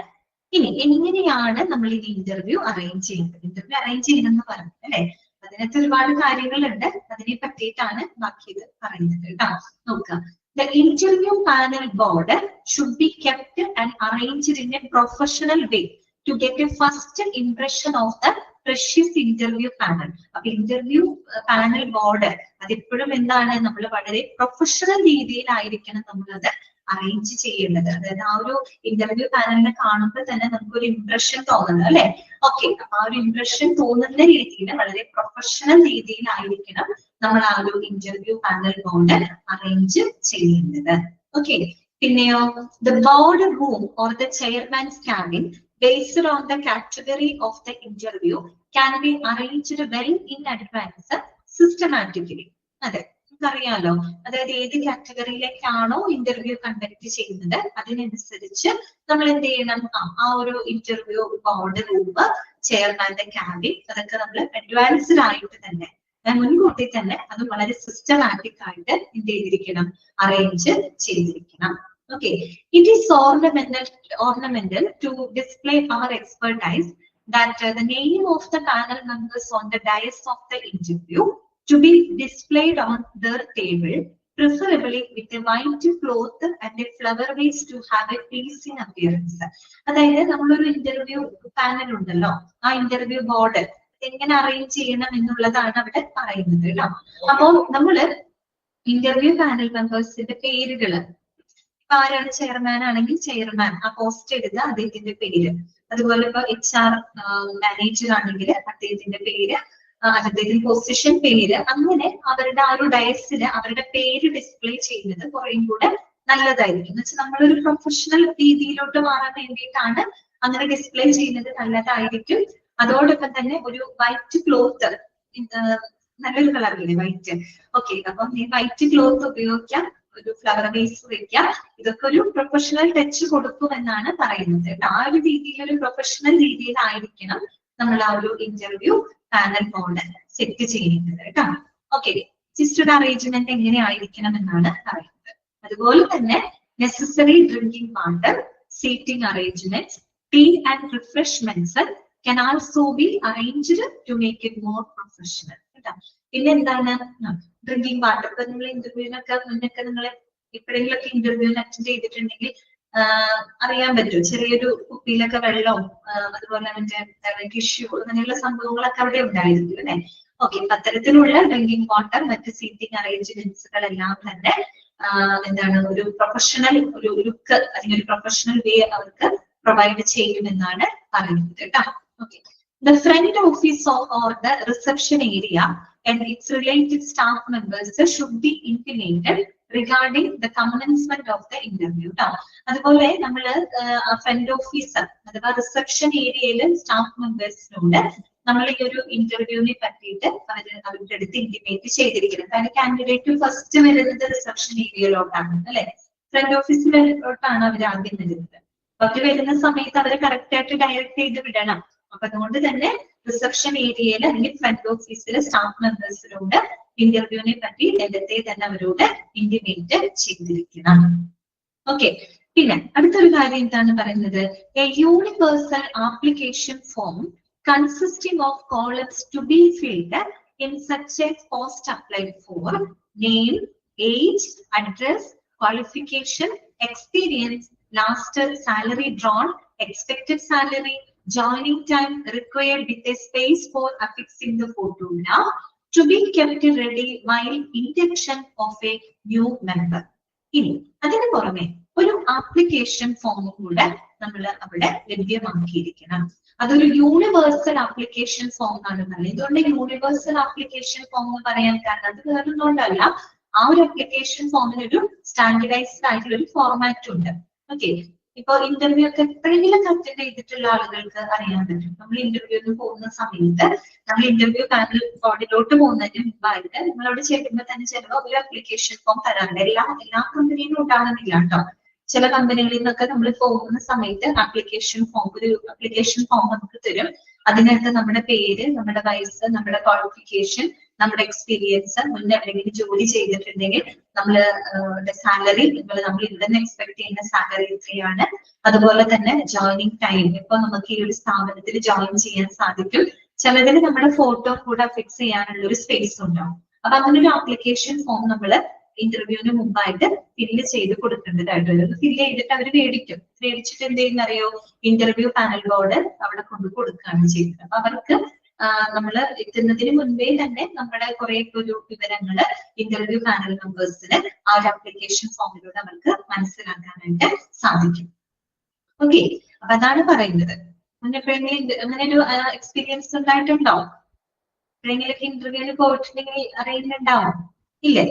ഇനി എങ്ങനെയാണ് നമ്മൾ ഈ ഇന്റർവ്യൂ അറേഞ്ച് ചെയ്യുന്നത്? ഇന്റർവ്യൂ അറേഞ്ച് ചെയ്യുന്നെന്ന് പറഞ്ഞു അല്ലെ, അതിനകത്ത് ഒരുപാട് കാര്യങ്ങളുണ്ട്, അതിനെ പറ്റിയിട്ടാണ് ബാക്കി ഇത് പറയുന്നത് കേട്ടോ. നോക്കുക, the interview panel board should be kept and arranged in a professional way to get a first impression of the precious interview panel. അപ്പൊ ഇന്റർവ്യൂ പാനൽ ബോർഡ് അതെപ്പോഴും എന്താണ്, നമ്മൾ വളരെ പ്രൊഫഷണൽ രീതിയിലായിരിക്കണം നമ്മളത് അറേഞ്ച് ചെയ്യേണ്ടത്. അതായത് ആ ഒരു ഇന്റർവ്യൂ പാനലിനെ കാണുമ്പോൾ തന്നെ നമുക്കൊരു ഇംപ്രഷൻ തോന്നുന്നത് അല്ലെ. ഓക്കെ, അപ്പൊ ആ ഒരു ഇംപ്രഷൻ തോന്നുന്ന രീതിയിൽ വളരെ പ്രൊഫഷണൽ രീതിയിലായിരിക്കണം നമ്മൾ ആ ഒരു ഇന്റർവ്യൂ പാനൽ ബോർഡ് അറേഞ്ച് ചെയ്യേണ്ടത്. ഓക്കെ, പിന്നെയോ the board room or the chairmans cabin based on the category of the interview can be arranged well in advance systematically. അതെ, അറിയാലോ, അതായത് ഏത് കാറ്റഗറിയിലേക്കാണോ ഇന്റർവ്യൂ കണ്ടക്ട് ചെയ്യുന്നത് അതിനനുസരിച്ച് നമ്മൾ എന്ത് ചെയ്യണം, ആ ഒരു ഇന്റർവ്യൂ ബോർഡ് റൂം, ചെയർമാന്റെ ക്യാബിൻ, അതൊക്കെ നമ്മൾ അഡ്വാൻസ്ഡ് ആയിട്ട് തന്നെ മുൻകൂട്ടി തന്നെ അത് വളരെ സിസ്റ്റമാറ്റിക് ആയിട്ട് എന്ത് ചെയ്തിരിക്കണം, അറേഞ്ച് ചെയ്തിരിക്കണം. Okay, it is ornamental to display our expertise that the name of the panel members on the dais of the interview to be displayed on their table, preferably with a white cloth and a flower vase to have a pleasing appearance. അതായത് നമ്മളൊരു interview panel ഉണ്ടല്ലോ, ആ interview board എങ്ങനെ arrange ചെയ്യണം എന്നുള്ളതാണ് അവിടെ പറയുന്നത് കേട്ടോ. അപ്പോ നമ്മള് ഇന്റർവ്യൂ പാനൽ മെമ്പേഴ്സിന്റെ പേരുകള്, ആരാണ് ചെയർമാൻ ആണെങ്കിൽ ചെയർമാൻ, ആ പോസ്റ്റ് എഴുതുക, അദ്ദേഹത്തിന്റെ പേര്. അതുപോലെ ഇപ്പൊ HR മാനേജർ ആണെങ്കിൽ അദ്ദേഹത്തിന്റെ പേര്, അദ്ദേഹത്തിന്റെ പൊസിഷൻ പേര്, അങ്ങനെ അവരുടെ ആ ഒരു ഡയസില് അവരുടെ പേര് ഡിസ്പ്ലേ ചെയ്യുന്നത് കുറേയും കൂടെ നല്ലതായിരിക്കും. എന്ന് വെച്ചാൽ നമ്മളൊരു പ്രൊഫഷണൽ രീതിയിലോട്ട് മാറാൻ വേണ്ടിയിട്ടാണ് അങ്ങനെ ഡിസ്പ്ലേ ചെയ്യുന്നത്, നല്ലതായിരിക്കും. അതോടൊപ്പം തന്നെ ഒരു വൈറ്റ് ക്ലോത്ത്, നല്ലൊരു കളറില്ലേ വൈറ്റ്, ഓക്കെ, അപ്പം ഈ വൈറ്റ് ക്ലോത്ത് ഉപയോഗിക്കാം, ഒരു ഫ്ലവർ വേസ് വെക്കാം, ഇതൊക്കെ ഒരു പ്രൊഫഷണൽ ടച്ച് കൊടുക്കുമെന്നാണ് പറയുന്നത്. ആ ഒരു രീതിയിൽ ഒരു പ്രൊഫഷണൽ രീതിയിലായിരിക്കണം നമ്മൾ ആ ഒരു ഇന്റർവ്യൂ പാനൽ ബോർഡ് സെറ്റ് ചെയ്യുന്നത് കേട്ടോ. ഓക്കെ, സിസ്റ്റർ അറേഞ്ച്മെന്റ് എങ്ങനെയായിരിക്കണം എന്നാണ് പറയുന്നത്. അതുപോലെ തന്നെ necessary drinking water, seating arrangement, tea and refreshments can also be arranged to make it more professional. പിന്നെ എന്താണ്, ഡ്രിങ്കിങ് വാട്ടർ. ഇപ്പൊ നിങ്ങൾ ഇന്റർവ്യൂവിനൊക്കെ മുന്നൊക്കെ നിങ്ങൾ എപ്പോഴെങ്കിലൊക്കെ ഇന്റർവ്യൂവിന് അറ്റൻഡ് ചെയ്തിട്ടുണ്ടെങ്കിൽ അറിയാൻ പറ്റും, ചെറിയൊരു കുപ്പിയിലൊക്കെ വെള്ളവും അതുപോലെ മറ്റേ ടിഷ്യൂ അങ്ങനെയുള്ള സംഭവങ്ങളൊക്കെ അവിടെ ഉണ്ടായിരിക്കും അല്ലെ. ഓക്കെ, അത്തരത്തിലുള്ള ഡ്രിങ്കിങ് വാട്ടർ, മറ്റ് സീറ്റിംഗ് അറേഞ്ച്മെന്റ്സുകളെല്ലാം തന്നെ എന്താണ്, ഒരു പ്രൊഫഷണൽ ഒരു ലുക്ക് അല്ലെങ്കിൽ ഒരു പ്രൊഫഷണൽ വേ അവർക്ക് പ്രൊവൈഡ് ചെയ്യുമെന്നാണ് പറയുന്നത് കേട്ടോ. Okay. The front office or the reception area and its related staff members should be intimated regarding the commencement of the interview. അതുപോലെ നമ്മൾ ഫ്രണ്ട് ഓഫീസ് അഥവാ റിസപ്ഷൻ ഏരിയയില് സ്റ്റാഫ് മെമ്പേഴ്സിനോട് നമ്മൾ ഈ ഒരു ഇന്റർവ്യൂവിനെ പറ്റിയിട്ട് അവരുടെ അടുത്ത് ഇന്റിമേറ്റ് ചെയ്തിരിക്കണം. കാരണം കാൻഡിഡേറ്റ് ഫസ്റ്റ് വരുന്നത് റിസപ്ഷൻ ഏരിയയിലോട്ടാണ് അല്ലെ, ഫ്രണ്ട് ഓഫീസിലോട്ടാണ് അവർ ആദ്യം വരുന്നത്. അവർ വരുന്ന സമയത്ത് അവരെ കറക്റ്റ് ആയിട്ട് ഡയറക്ട് ചെയ്ത് വിടണം. അപ്പൊ അതുകൊണ്ട് തന്നെ റിസപ്ഷൻ ഏരിയയിൽ അല്ലെങ്കിൽ ഫ്രണ്ട് ഓഫീസിലെ സ്റ്റാഫ് മെമ്പേഴ്സിനോട് ഇന്റർവ്യൂവിനെ പറ്റി നേരത്തെ തന്നെ അവരോട് ഇന്റിമേറ്റ് ചെയ്തിരിക്കണം. ഓക്കെ, പിന്നെ അടുത്തൊരു കാര്യം എന്താണ് പറയുന്നത്, a universal application form consisting of columns to be filled in such a post applied for name, age, address, qualification, experience, last salary drawn, expected salary, joining time required with a space for affixing the photograph to be kept ready while induction of a new member. ഇനി അതിന് പുറമെ ഒരു application form കൂടെ നമ്മൾ അവിടെ ലഭ്യമാക്കിയിരിക്കണം. അതൊരു universal application form ആണെന്നാണ്. ഇതുകൊണ്ട് യൂണിവേഴ്സൽ ആപ്ലിക്കേഷൻ ഫോം എന്ന് പറയാൻ കാരണം അത് വേറൊന്നുകൊണ്ടല്ല, ആ ഒരു ആപ്ലിക്കേഷൻ ഫോമിന് ഒരു സ്റ്റാൻഡർഡൈസ്ഡ് ആയിട്ടുള്ള ഒരു ഫോർമാറ്റ് ഉണ്ട്. ഓക്കെ, ഇപ്പൊ ഇന്റർവ്യൂ ഒക്കെ എപ്പോഴെങ്കിലും അറ്റൻഡ് ചെയ്തിട്ടുള്ള ആളുകൾക്ക് അറിയാൻ പറ്റും. നമ്മൾ ഇന്റർവ്യൂവിന് പോകുന്ന സമയത്ത് നമ്മൾ ഇന്റർവ്യൂ പാനൽ ബോർഡിലോട്ട് പോകുന്നതിന് മുമ്പായിട്ട് നമ്മളോട് ചെയ്യുമ്പോൾ തന്നെ ചിലപ്പോൾ ഒരു ആപ്ലിക്കേഷൻ ഫോം തരാറുണ്ട്. എല്ലാ കമ്പനിയിലും ഉണ്ടാകുന്നില്ല കേട്ടോ. ചില കമ്പനികളിൽ നിന്നൊക്കെ നമ്മൾ പോകുന്ന സമയത്ത് ഒരു ആപ്ലിക്കേഷൻ ഫോം നമുക്ക് തരും. അതിനകത്ത് നമ്മുടെ പേര്, നമ്മുടെ വയസ്സ്, നമ്മുടെ ക്വാളിഫിക്കേഷൻ, നമ്മുടെ എക്സ്പീരിയൻസ്, മുന്നേ എവിടെയെങ്കിലും ജോലി ചെയ്തിട്ടുണ്ടെങ്കിൽ സാലറി, നമ്മൾ ഇവിടെ നിന്ന് എക്സ്പെക്ട് ചെയ്യുന്ന സാലറി എത്രയാണ്, അതുപോലെ തന്നെ ജോയിനിങ് ടൈം, ഇപ്പൊ നമുക്ക് ഈ ഒരു സ്ഥാപനത്തിൽ ജോയിൻ ചെയ്യാൻ സാധിക്കും. ചിലതിൽ നമ്മുടെ ഫോട്ടോ കൂടെ ഫിക്സ് ചെയ്യാനുള്ള ഒരു സ്പേസ് ഉണ്ടാവും. അപ്പൊ അങ്ങനെ ഒരു ആപ്ലിക്കേഷൻ ഫോം നമ്മൾ ഇന്റർവ്യൂവിന് മുമ്പായിട്ട് ഫില്ല് ചെയ്ത് കൊടുക്കേണ്ടതായിട്ട് ഫില്ല് ചെയ്തിട്ട് അവർ മേടിച്ചിട്ട് എന്ത് ചെയ്യുന്നറിയോ, ഇന്റർവ്യൂ പാനൽ ബോർഡ് അവിടെ കൊണ്ട് കൊടുക്കുകയാണ് ചെയ്യുന്നത്. അപ്പൊ അവർക്ക് നമ്മൾ എത്തുന്നതിന് മുൻപേ തന്നെ നമ്മുടെ കുറെ ഒരു വിവരങ്ങള് ഇന്റർവ്യൂ പാനൽ മെമ്പേഴ്സിന് ആ ഒരു ആപ്ലിക്കേഷൻ ഫോമിലൂടെ അവർക്ക് മനസ്സിലാക്കാനായിട്ട് സാധിക്കും. ഓക്കെ, അപ്പൊ അതാണ് പറയുന്നത്. എപ്പോഴെങ്കിലും അങ്ങനെ ഒരു എക്സ്പീരിയൻസ് ഉണ്ടായിട്ടുണ്ടോ? എപ്പോഴെങ്കിലൊക്കെ ഇന്റർവ്യൂവിന് പോയിട്ടുണ്ടെങ്കിൽ അറിയുന്നുണ്ടാവും ഇല്ലേ?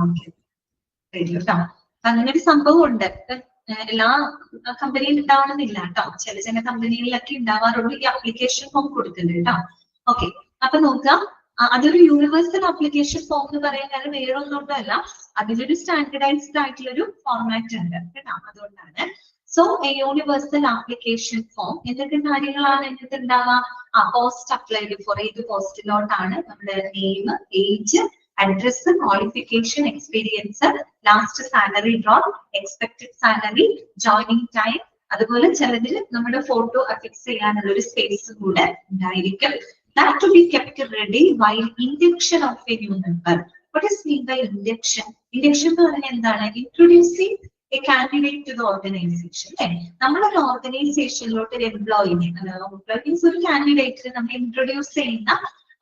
ഓക്കെ കേട്ടോ. അങ്ങനെ ഒരു സംഭവം ഉണ്ട്. എല്ലാ കമ്പനിയിൽ ഉണ്ടാവണമെന്നില്ല കേട്ടോ. ചില കമ്പനികളിലൊക്കെ ഉണ്ടാവാറുള്ളൂ ഈ ആപ്ലിക്കേഷൻ ഫോം കൊടുക്കുന്നത് കേട്ടോ. ഓക്കെ, അപ്പൊ നോക്കാം, അതൊരു യൂണിവേഴ്സൽ ആപ്ലിക്കേഷൻ ഫോം എന്ന് പറയാൻ വേറെ ഒന്നുകൊണ്ടല്ല, അതിലൊരു സ്റ്റാൻഡർഡൈസ്ഡ് ആയിട്ടുള്ള ഒരു ഫോർമാറ്റ് ഉണ്ട് കേട്ടോ. അതുകൊണ്ടാണ്. So A universal application form എന്തൊക്കെ കാര്യങ്ങളാണ് എന്നിട്ട് ഉണ്ടാവാം? പോസ്റ്റ് അപ്ലൈഡ് ഫോർ ഏത് പോസ്റ്റിലോട്ടാണ്, നമ്മുടെ name, age, address, qualification, experience, last salary drop, expected salary, joining time, അതുപോലെ ചിലതിൽ നമ്മുടെ ഫോട്ടോ അഫിക്സ് ചെയ്യാനുള്ള ഒരു സ്പേസ് കൂടെ ഉണ്ടായിരിക്കും. That to be kept ready while induction of a new member. What is mean by induction? Induction എന്ന് പറഞ്ഞാൽ എന്താണ്? Introducing a candidate to the organization. നമ്മളൊരു ഓർഗനൈസേഷനിലോട്ട് ഒരു എംപ്ലോയിനെ, ഒരു കാൻഡിഡേറ്റിനെ നമ്മൾ ഇൻട്രൊഡ്യൂസ് ചെയ്യുന്ന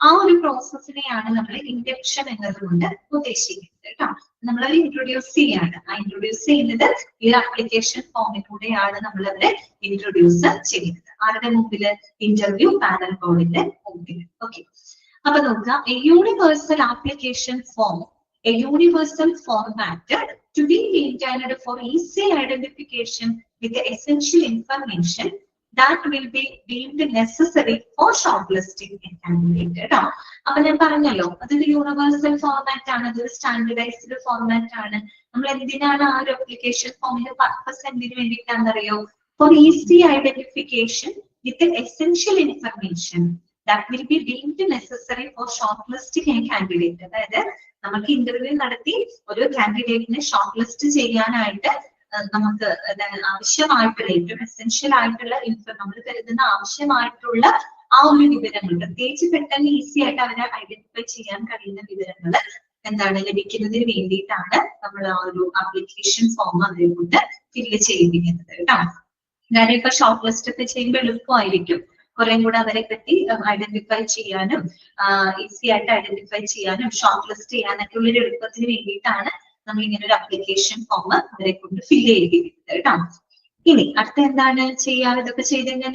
ആ ഒരു പ്രോസസ്സിനെയാണ് നമ്മൾ ഇൻഡക്ഷൻ എന്നതുകൊണ്ട് ഉദ്ദേശിക്കുന്നത് കേട്ടോ. നമ്മളത് ഇൻട്രൊഡ്യൂസ് ചെയ്യാണ്. ആ ഇൻട്രൊഡ്യൂസ് ചെയ്യുന്നത് ഈ ആപ്ലിക്കേഷൻ ഫോമിലൂടെയാണ് നമ്മൾ അവരെ ഇൻട്രൊഡ്യൂസ് ചെയ്യുന്നത്. ആരുടെ മുമ്പില്? ഇന്റർവ്യൂ പാനൽ ബോർഡിന്റെ മുമ്പിൽ. ഓക്കെ, അപ്പൊ നോക്കുക, A universal application form, A universal format to be intended for easy identification with the essential information that will be deemed necessary for shortlisting a candidate. കേട്ടോ. അപ്പൊ ഞാൻ പറഞ്ഞല്ലോ, അതൊരു യൂണിവേഴ്സൽ ഫോർമാറ്റ് ആണ്, അതൊരു സ്റ്റാൻഡർഡൈസ്ഡ് ഫോർമാറ്റ് ആണ്. നമ്മൾ എന്തിനാണ് ആ ഒരു ആപ്ലിക്കേഷൻ ഫോമിന്റെ പർപ്പസ് എന്തിനു വേണ്ടിയിട്ടാണെന്നറിയോ? For easy identification with essential information that will be deemed necessary for shortlisting a candidate. അതായത് നമുക്ക് ഇന്റർവ്യൂ നടത്തി ഒരു കാൻഡിഡേറ്റിനെ ഷോർട്ട് ലിസ്റ്റ് ചെയ്യാനായിട്ട് നമുക്ക് ആവശ്യമായിട്ടുള്ള ഏറ്റവും എസെൻഷ്യൽ ആയിട്ടുള്ള നമ്മൾ കരുതുന്ന ആവശ്യമായിട്ടുള്ള ആ ഒരു വിവരങ്ങൾ, പ്രത്യേകിച്ച് പെട്ടെന്ന് ഈസി ആയിട്ട് അവരെ ഐഡന്റിഫൈ ചെയ്യാൻ കഴിയുന്ന വിവരങ്ങൾ എന്താണ് ലഭിക്കുന്നതിന് വേണ്ടിയിട്ടാണ് നമ്മൾ ആ ഒരു ആപ്ലിക്കേഷൻ ഫോം അവരെ കൊണ്ട് ഫില്ല് ചെയ്യിപ്പിക്കുന്നത് കേട്ടോ. കാരണം ഇപ്പൊ ഷോർട്ട് ലിസ്റ്റ് ഒക്കെ ചെയ്യുമ്പോൾ എളുപ്പമായിരിക്കും, കുറെ കൂടെ അവരെ പറ്റി ഐഡന്റിഫൈ ചെയ്യാനും ഈസി ആയിട്ട് ഐഡന്റിഫൈ ചെയ്യാനും ഷോർട്ട് ലിസ്റ്റ് ചെയ്യാനൊക്കെ ഉള്ള ഒരു എളുപ്പത്തിന് വേണ്ടിയിട്ടാണ് നമ്മൾ ഇങ്ങനെ ഒരു ആപ്ലിക്കേഷൻ ഫോം അവരെ കൊണ്ട് ഫില്ല് ചെയ്തിരിക്കുന്നത് കേട്ടോ. ഇനി അടുത്ത എന്താണ് ചെയ്യാറ്? ഇതൊക്കെ ചെയ്ത് കഴിഞ്ഞാൽ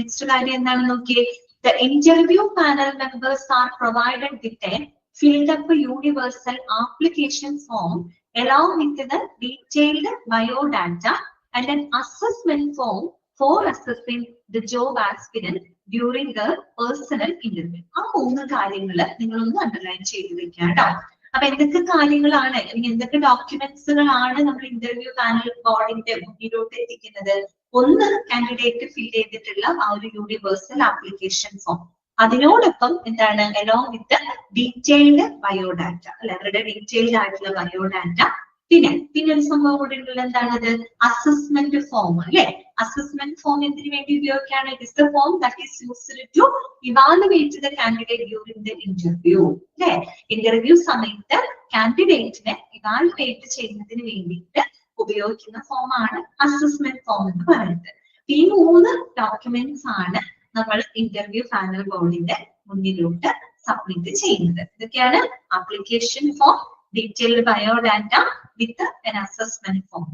നെക്സ്റ്റ് കാര്യം എന്താണെന്ന് നോക്കിയേ. The interview panel members are provided with a filled up universal application form along with the detailed biodata and an assessment form for assessing the job aspirant during the personal interview. ആ 3 കാര്യങ്ങൾ നിങ്ങളൊന്ന് underline ചെയ്ത് വെക്കാം കേട്ടോ. അപ്പൊ എന്തൊക്കെ കാര്യങ്ങളാണ്, എന്തൊക്കെ ഡോക്യുമെന്റ്സുകളാണ് നമ്മൾ ഇന്റർവ്യൂ പാനൽ ബോർഡിന്റെ മുന്നിലോട്ട് എത്തിക്കുന്നത്? ഒന്ന്, കാൻഡിഡേറ്റ് ഫിൽ ചെയ്തിട്ടുള്ള ആ ഒരു യൂണിവേഴ്സൽ ആപ്ലിക്കേഷൻ ഫോം, അതിനോടൊപ്പം എന്താണ്, അലോങ് വിത്ത് ഡീറ്റെയിൽഡ് ബയോഡാറ്റ, അല്ലെ, അവരുടെ ഡീറ്റെയിൽഡ് ആയിട്ടുള്ള ബയോഡാറ്റ. പിന്നെ ഒരു സംഭവം കൂടി ഉള്ളത് എന്താണത്? അസസ്മെന്റ് ഫോം, അല്ലെ. അസസ്മെന്റ് ഫോം എന്തിനു വേണ്ടി ഉപയോഗിക്കുകയാണ്? It is the form that is used to evaluate the candidate during the interview, അല്ലെ. ഇന്റർവ്യൂ സമയത്ത് കാൻഡിഡേറ്റിനെ ഇവാലുവേറ്റ് ചെയ്യുന്നതിന് വേണ്ടിയിട്ട് ഉപയോഗിക്കുന്ന ഫോമാണ് അസസ്മെന്റ് ഫോം എന്ന് പറയുന്നത്. ഈ 3 ഡോക്യുമെന്റ്സ് ആണ് നമ്മൾ ഇന്റർവ്യൂ പാനൽ ബോർഡിന്റെ മുന്നിലോട്ട് സബ്മിറ്റ് ചെയ്യുന്നത്. ഇതൊക്കെയാണ് application form, detailed biodata with an assessment form.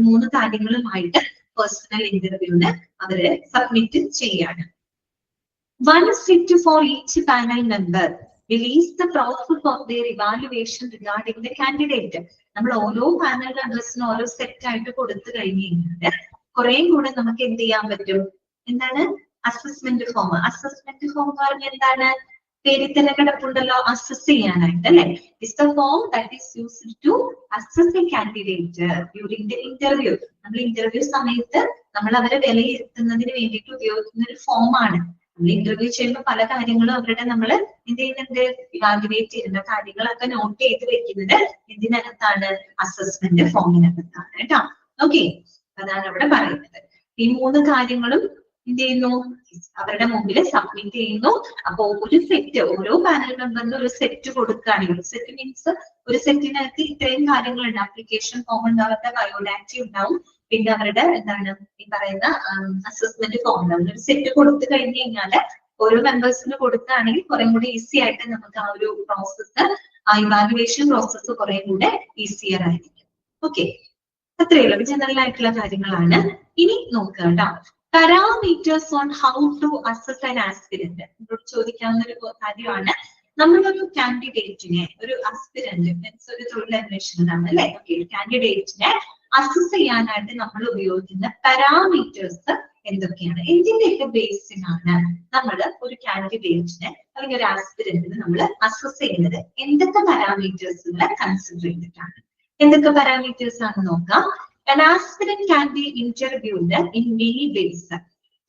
3 കാര്യങ്ങളുമായിട്ട് പേഴ്സണൽ ഇന്റർവ്യൂവിന് അവര് സബ്മിറ്റ് ചെയ്യാണ്. One sit for each panel member release the process of their evaluation regarding the candidate. നമ്മൾ ഓരോ പാനൽ മെമ്പേഴ്സിനും ഓരോ സെറ്റ് ആയിട്ട് കൊടുത്തു കഴിഞ്ഞ് കഴിഞ്ഞാൽ കുറെ കൂടെ നമുക്ക് എന്ത് ചെയ്യാൻ പറ്റും? എന്താണ് അസസ്മെന്റ് ഫോം? അസസ്മെന്റ് ഫോം എന്ന് പറഞ്ഞാൽ എന്താണ്? പേരിൽ തന്നെ കിടപ്പുണ്ടല്ലോ, അസസ് ചെയ്യാനായിട്ട് അല്ലെ. It's the form that is used to assess a candidate during the interview. നമ്മൾ ഇന്റർവ്യൂ സമയത്ത് നമ്മൾ അവരെ വിലയിരുത്തുന്നതിന് വേണ്ടിയിട്ട് ഉപയോഗിക്കുന്ന ഒരു ഫോമാണ്. നമ്മൾ ഇന്റർവ്യൂ ചെയ്യുമ്പോൾ പല കാര്യങ്ങളും അവരുടെ നമ്മൾ എന്ത് ചെയ്യുന്നുണ്ട്? ഇവാലുവേറ്റ് ചെയ്യുന്ന കാര്യങ്ങളൊക്കെ നോട്ട് ചെയ്ത് വെക്കുന്നത് എന്തിനകത്താണ്? അസസ്മെന്റ് ഫോമിനകത്താണ് കേട്ടോ. ഓക്കെ, അതാണ് അവിടെ പറയുന്നത്. ഈ 3 കാര്യങ്ങളും എന്ത് ചെയ്യുന്നു? അവരുടെ മുമ്പിൽ സബ്മിറ്റ് ചെയ്യുന്നു. അപ്പൊ ഒരു സെറ്റ്, ഓരോ പാനൽ മെമ്പറിന് ഒരു സെറ്റ് കൊടുക്കുകയാണ്. ഒരു സെറ്റ് മീൻസ് ഒരു സെറ്റിനകത്ത് ഇത്രയും കാര്യങ്ങളുണ്ട്. ആപ്ലിക്കേഷൻ ഫോം ഉണ്ട്, അവരുടെ ബയോഡാറ്റ ഉണ്ടാവും, പിന്നെ അവരുടെ എന്താണ് ഈ പറയുന്ന അസസ്മെന്റ് ഫോം ഉണ്ടാവും. ഒരു സെറ്റ് കൊടുത്തു കഴിഞ്ഞു കഴിഞ്ഞാല് ഓരോ മെമ്പേഴ്സിന് കൊടുക്കുകയാണെങ്കിൽ കുറെ കൂടി ഈസി ആയിട്ട് നമുക്ക് ആ ഒരു പ്രോസസ്സ്, ആ ഇവാലുവേഷൻ പ്രോസസ്സ് കുറെ കൂടെ ഈസിയർ ആയിരിക്കും. ഓക്കെ, അത്രയുള്ള ജനറൽ ആയിട്ടുള്ള കാര്യങ്ങളാണ്. ഇനി നോക്കുക കേട്ടോ, parameters on how to assess an aspirant. നമ്മളോട് ചോദിക്കാവുന്ന ഒരു കാര്യമാണ്. നമ്മളൊരു കാൻഡിഡേറ്റിനെ, ഒരു ആസ്പിരന്റ് മീൻസ് ഒരു തൊഴിലന്വേഷകനാണ് അല്ലെ, കാൻഡിഡേറ്റിനെ അസസ് ചെയ്യാനായിട്ട് നമ്മൾ ഉപയോഗിക്കുന്ന പാരാമീറ്റേഴ്സ് എന്തൊക്കെയാണ്? എന്തിന്റെയൊക്കെ ബേസിലാണ് നമ്മൾ ഒരു കാൻഡിഡേറ്റിനെ അല്ലെങ്കിൽ ഒരു ആസ്പിരന്റിനെ നമ്മൾ അസസ് ചെയ്യുന്നത്? എന്തൊക്കെ പാരാമീറ്റേഴ്സുകളെ കൺസിഡർ ചെയ്തിട്ടാണ്? എന്തൊക്കെ പാരാമീറ്റേഴ്സ് ആണ് നോക്കാം. An aspirant can be interviewed in many ways.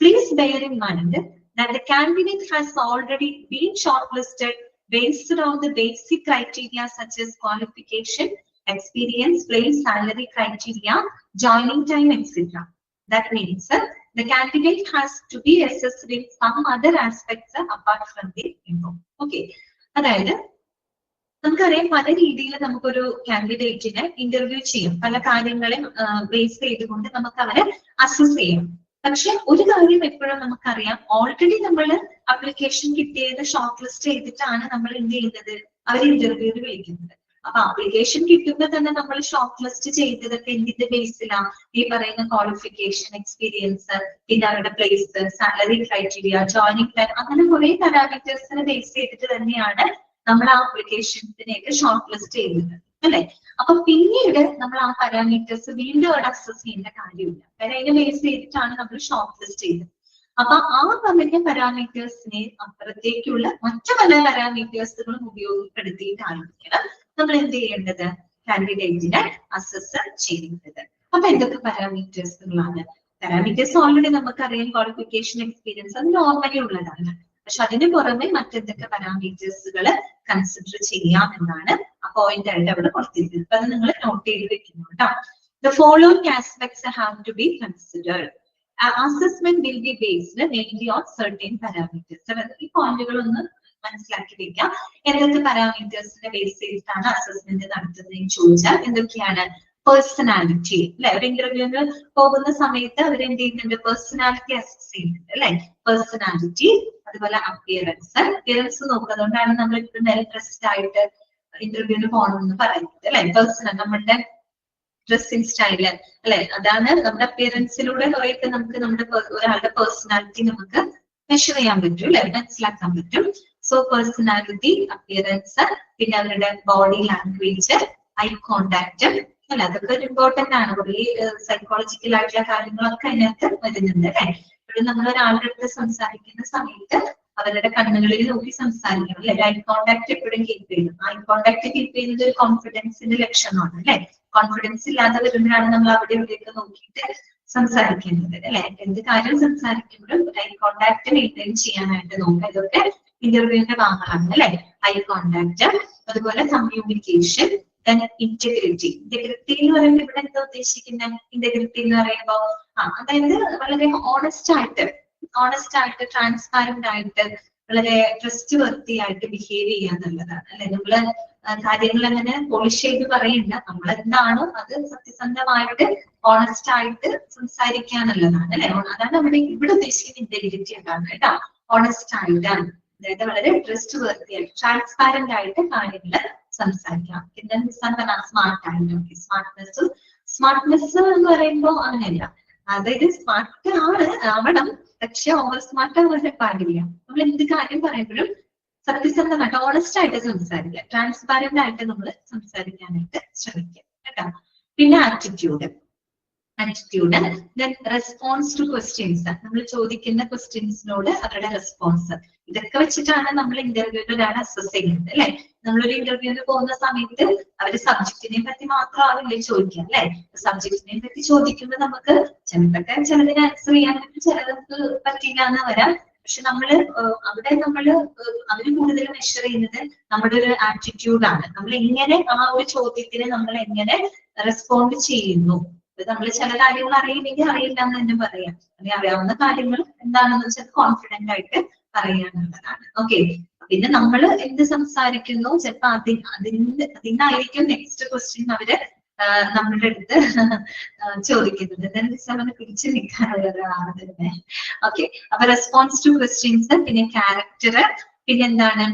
Please bear in mind that the candidate has already been shortlisted based on the basic criteria such as qualification, experience, place, salary criteria, joining time, etc. That means the candidate has to be assessed in some other aspects apart from the info. Okay, അതായത് നമുക്കറിയാം പല രീതിയിൽ നമുക്കൊരു കാൻഡിഡേറ്റിനെ interview ചെയ്യും. പല കാര്യങ്ങളെയും base ചെയ്തുകൊണ്ട് നമുക്ക് അവരെ അസസ് ചെയ്യാം. പക്ഷെ ഒരു കാര്യം എപ്പോഴും നമുക്കറിയാം, ഓൾറെഡി നമ്മൾ അപ്ലിക്കേഷൻ കിട്ടിയത് ഷോർട്ട് ലിസ്റ്റ് ചെയ്തിട്ടാണ് നമ്മൾ എന്ത് ചെയ്യുന്നത്? അവർ ഇന്റർവ്യൂവിന് വിളിക്കുന്നത്. അപ്പൊ അപ്ലിക്കേഷൻ കിട്ടുമ്പോൾ തന്നെ നമ്മൾ ഷോർട്ട് ലിസ്റ്റ് ചെയ്തതൊക്കെ എന്തിന്റെ ബേസിലാണ്? ഈ പറയുന്ന ക്വാളിഫിക്കേഷൻ, എക്സ്പീരിയൻസ്, പിന്നെ അവരുടെ place, salary criteria, joining time, അങ്ങനെ കുറെ പാരാമീറ്റേഴ്സിനെ ബേസ് ചെയ്തിട്ട് തന്നെയാണ് നമ്മൾ ആ അപ്ലിക്കേഷൻസിനെയൊക്കെ ഷോർട്ട് ലിസ്റ്റ് ചെയ്യുന്നത് അല്ലെ. അപ്പൊ പിന്നീട് നമ്മൾ ആ പാരാമീറ്റേഴ്സ് വീണ്ടും അവിടെ അക്സസ് ചെയ്യേണ്ട കാര്യമില്ല. അതിനെ ബേസ് ചെയ്തിട്ടാണ് നമ്മൾ ഷോർട്ട് ലിസ്റ്റ് ചെയ്തത്. അപ്പൊ ആ പറഞ്ഞ പാരാമീറ്റേഴ്സിനെ അപ്പുറത്തേക്കുള്ള മറ്റു പല പാരാമീറ്റേഴ്സുകളും ഉപയോഗപ്പെടുത്തിയിട്ടായിരിക്കണം നമ്മൾ എന്ത് ചെയ്യേണ്ടത്? കാൻഡിഡേറ്റിനെ അസസ് ചെയ്യുന്നത്. അപ്പൊ എന്തൊക്കെ പാരാമീറ്റേഴ്സുകളാണ്? പാരാമീറ്റേഴ്സ് ഓൾറെഡി നമുക്കറിയാം, ക്വാളിഫിക്കേഷൻ, എക്സ്പീരിയൻസ്, അത് നോർമലി ഉള്ളതാണ്. പക്ഷെ അതിന് പുറമെ മറ്റെന്തൊക്കെ പാരാമീറ്റേഴ്സുകൾ കൺസിഡർ ചെയ്യാം എന്നാണ് ആ പോയിന്റ് ആയിട്ട് അവിടെ കൊടുത്തിരിക്കുന്നത്. അപ്പൊ അത് നിങ്ങൾ നോട്ട് ചെയ്ത് വെക്കുന്നു കേട്ടോ. The following aspects have to be considered. Assessment will be based mainly on certain parameters. ഈ പോയിന്റുകൾ ഒന്ന് മനസ്സിലാക്കി വെക്കാം. എന്തൊക്കെ പാരാമീറ്റേഴ്സിനെ ബേസ് ചെയ്തിട്ടാണ് അസസ്മെന്റ് നടത്തുന്നതെന്ന് ചോദിച്ചാൽ എന്തൊക്കെയാണ്? പേഴ്സണാലിറ്റി അല്ലെ, ഒരു ഇന്റർവ്യൂവിന് പോകുന്ന സമയത്ത് അവർ എന്ത് ചെയ്യുന്നുണ്ട്? പേഴ്സണാലിറ്റി അസസ് ചെയ്യുന്നുണ്ട് അല്ലെ. പേഴ്സണാലിറ്റി, അതുപോലെ അപ്പിയറൻസ് നോക്കുക. അതുകൊണ്ടാണ് നമ്മൾ ഇപ്പോൾ വെൽ ഡ്രസ്ഡ് ആയിട്ട് ഇന്റർവ്യൂവിന് പോകണമെന്ന് പറയുന്നത് അല്ലെ. പേഴ്സണൽ, നമ്മുടെ ഡ്രസ്സിംഗ് സ്റ്റൈല് അല്ലെ, അതാണ് നമ്മുടെ അപ്പിയറൻസിലൂടെ കുറെയൊക്കെ നമുക്ക് നമ്മുടെ ഒരാളുടെ പേഴ്സണാലിറ്റി നമുക്ക് മെഷർ ചെയ്യാൻ പറ്റും അല്ലെ, മനസ്സിലാക്കാൻ പറ്റും. സോ പേഴ്സണാലിറ്റി, അപ്പിയറൻസ്, പിന്നെ അവരുടെ ബോഡി ലാംഗ്വേജ്, ഐ കോണ്ടാക്ട് അല്ല, അതൊക്കെ ഒരു ഇമ്പോർട്ടന്റ് ആണ്. കുറേ സൈക്കോളജിക്കൽ ആയിട്ടുള്ള കാര്യങ്ങളൊക്കെ അതിനകത്ത് വരുന്നുണ്ട് അല്ലെ. ഇപ്പോഴും നമ്മൾ ഒരാളുടെ അടുത്ത് സംസാരിക്കുന്ന സമയത്ത് അവരുടെ കണ്ണുകളിൽ നോക്കി സംസാരിക്കണം അല്ലെ. ഐ കോണ്ടാക്ട് എപ്പോഴും കീപ്പ് ചെയ്യണം. ഐ കോണ്ടാക്ട് കീപ്പ് ചെയ്യുന്നത് ഒരു കോൺഫിഡൻസിന്റെ ലക്ഷണമാണ് അല്ലെ. കോൺഫിഡൻസ് ഇല്ലാതെ വരുമ്പോഴാണ് നമ്മൾ അവിടെ ഇവിടെയൊക്കെ നോക്കിയിട്ട് സംസാരിക്കേണ്ടത് അല്ലെ. എന്ത് കാര്യം സംസാരിക്കുമ്പോഴും ഐ കോണ്ടാക്ട് മെയിൻറ്റെയിൻ ചെയ്യാനായിട്ട് നോക്കുക. ഇതൊക്കെ ഇന്റർവ്യൂവിന്റെ ഭാഗങ്ങളാണ് അല്ലെ. ഐ കോണ്ടാക്ട്, അതുപോലെ കമ്മ്യൂണിക്കേഷൻ, ഇന്റഗ്രിറ്റി. ഇന്റഗ്രിറ്റി എന്ന് പറയുമ്പോൾ ഇവിടെ എന്താ ഉദ്ദേശിക്കുന്നത്? ഇന്റഗ്രിറ്റി എന്ന് പറയുമ്പോൾ അതായത് വളരെ ഓണസ്റ്റ് ആയിട്ട്, ട്രാൻസ്പാരന്റ് ആയിട്ട് വളരെ ട്രസ്റ്റ് വർത്തിയായിട്ട് ബിഹേവ് ചെയ്യാന്നുള്ളതാണ് അല്ലെ. നമ്മള് കാര്യങ്ങൾ അങ്ങനെ പോളിഷ് ചെയ്ത് പറയില്ല, നമ്മൾ എന്താണോ അത് സത്യസന്ധമായിട്ട് ഓണസ്റ്റ് ആയിട്ട് സംസാരിക്കാന്നുള്ളതാണ് അല്ലെ. അതാണ് നമ്മുടെ ഇവിടെ ഉദ്ദേശിക്കുന്ന ഇന്റഗ്രിറ്റി എന്താണ് കേട്ടോ. ഓണസ്റ്റ് ആയിട്ടാണ്, അതായത് വളരെ ട്രസ്റ്റ് വർത്തിയായിട്ട് ട്രാൻസ്പാരന്റ് ആയിട്ട് കാര്യങ്ങൾ സംസാരിക്കാം. പിന്നെ സ്മാർട്ട് ആയിട്ട്, സ്മാർട്ട്നെസ് എന്ന് പറയുമ്പോൾ അങ്ങനെയല്ല, അതായത് സ്മാർട്ട് ആവണം, പക്ഷെ ഓവർ സ്മാർട്ട് ആവാൻ പാടില്ല. നമ്മൾ എന്ത് കാര്യം പറയുമ്പോഴും സത്യസന്ധമായിട്ട് ഓണസ്റ്റ് ആയിട്ട് സംസാരിക്കുക, ട്രാൻസ്പാരന്റ് ആയിട്ട് നമ്മൾ സംസാരിക്കാനായിട്ട് ശ്രമിക്കുക കേട്ടോ. പിന്നെ ആറ്റിറ്റ്യൂഡ്, റെസ്പോൺസ് ടു ക്വസ്റ്റ്യൻസ്, നമ്മൾ ചോദിക്കുന്ന ക്വസ്റ്റ്യൻസിനോട് അവരുടെ റെസ്പോൺസ്, ഇതൊക്കെ വെച്ചിട്ടാണ് നമ്മൾ ഇന്റർവ്യൂവിൽ ഒരാളെ അസസ് ചെയ്യുന്നത് അല്ലെ. നമ്മളൊരു ഇന്റർവ്യൂവിന് പോകുന്ന സമയത്ത് അവര് സബ്ജക്റ്റിനെ പറ്റി മാത്രമാവില്ലേ ചോദിക്കുക അല്ലെ. സബ്ജക്റ്റിനെ പറ്റി ചോദിക്കുമ്പോൾ നമുക്ക് ചിലതിന് ആൻസർ ചെയ്യാൻ പറ്റും, ചിലർക്ക് പറ്റില്ല എന്ന് വരാം. പക്ഷെ നമ്മള് അവിടെ അവര് കൂടുതൽ മെഷർ ചെയ്യുന്നത് നമ്മുടെ ഒരു ആറ്റിറ്റ്യൂഡാണ്. നമ്മൾ എങ്ങനെ ആ ഒരു ചോദ്യത്തിന് നമ്മൾ എങ്ങനെ റെസ്പോണ്ട് ചെയ്യുന്നു. നമ്മൾ ചില കാര്യങ്ങൾ അറിയില്ലെങ്കിൽ അറിയില്ല എന്ന് തന്നെ പറയാം, അല്ലെങ്കിൽ അറിയാവുന്ന കാര്യങ്ങൾ എന്താണെന്ന് വെച്ചാൽ കോൺഫിഡന്റ് ആയിട്ട് പറയാനുള്ളതാണ്. ഓക്കെ, പിന്നെ നമ്മൾ എന്ത് സംസാരിക്കുന്നു ചിലപ്പോ അതിനായിരിക്കും നെക്സ്റ്റ് ക്വസ്റ്റ്യൻ അവര് നമ്മളുടെ അടുത്ത് ചോദിക്കുന്നത്. പിടിച്ചു നിൽക്കാനുള്ള ഒരാളാണ് തന്നെ. ഓക്കെ, അപ്പൊ റെസ്പോൺസ് ടു ക്വസ്റ്റ്യൻസ്, പിന്നെ ക്യാരക്ടർ, പിന്നെന്താണ്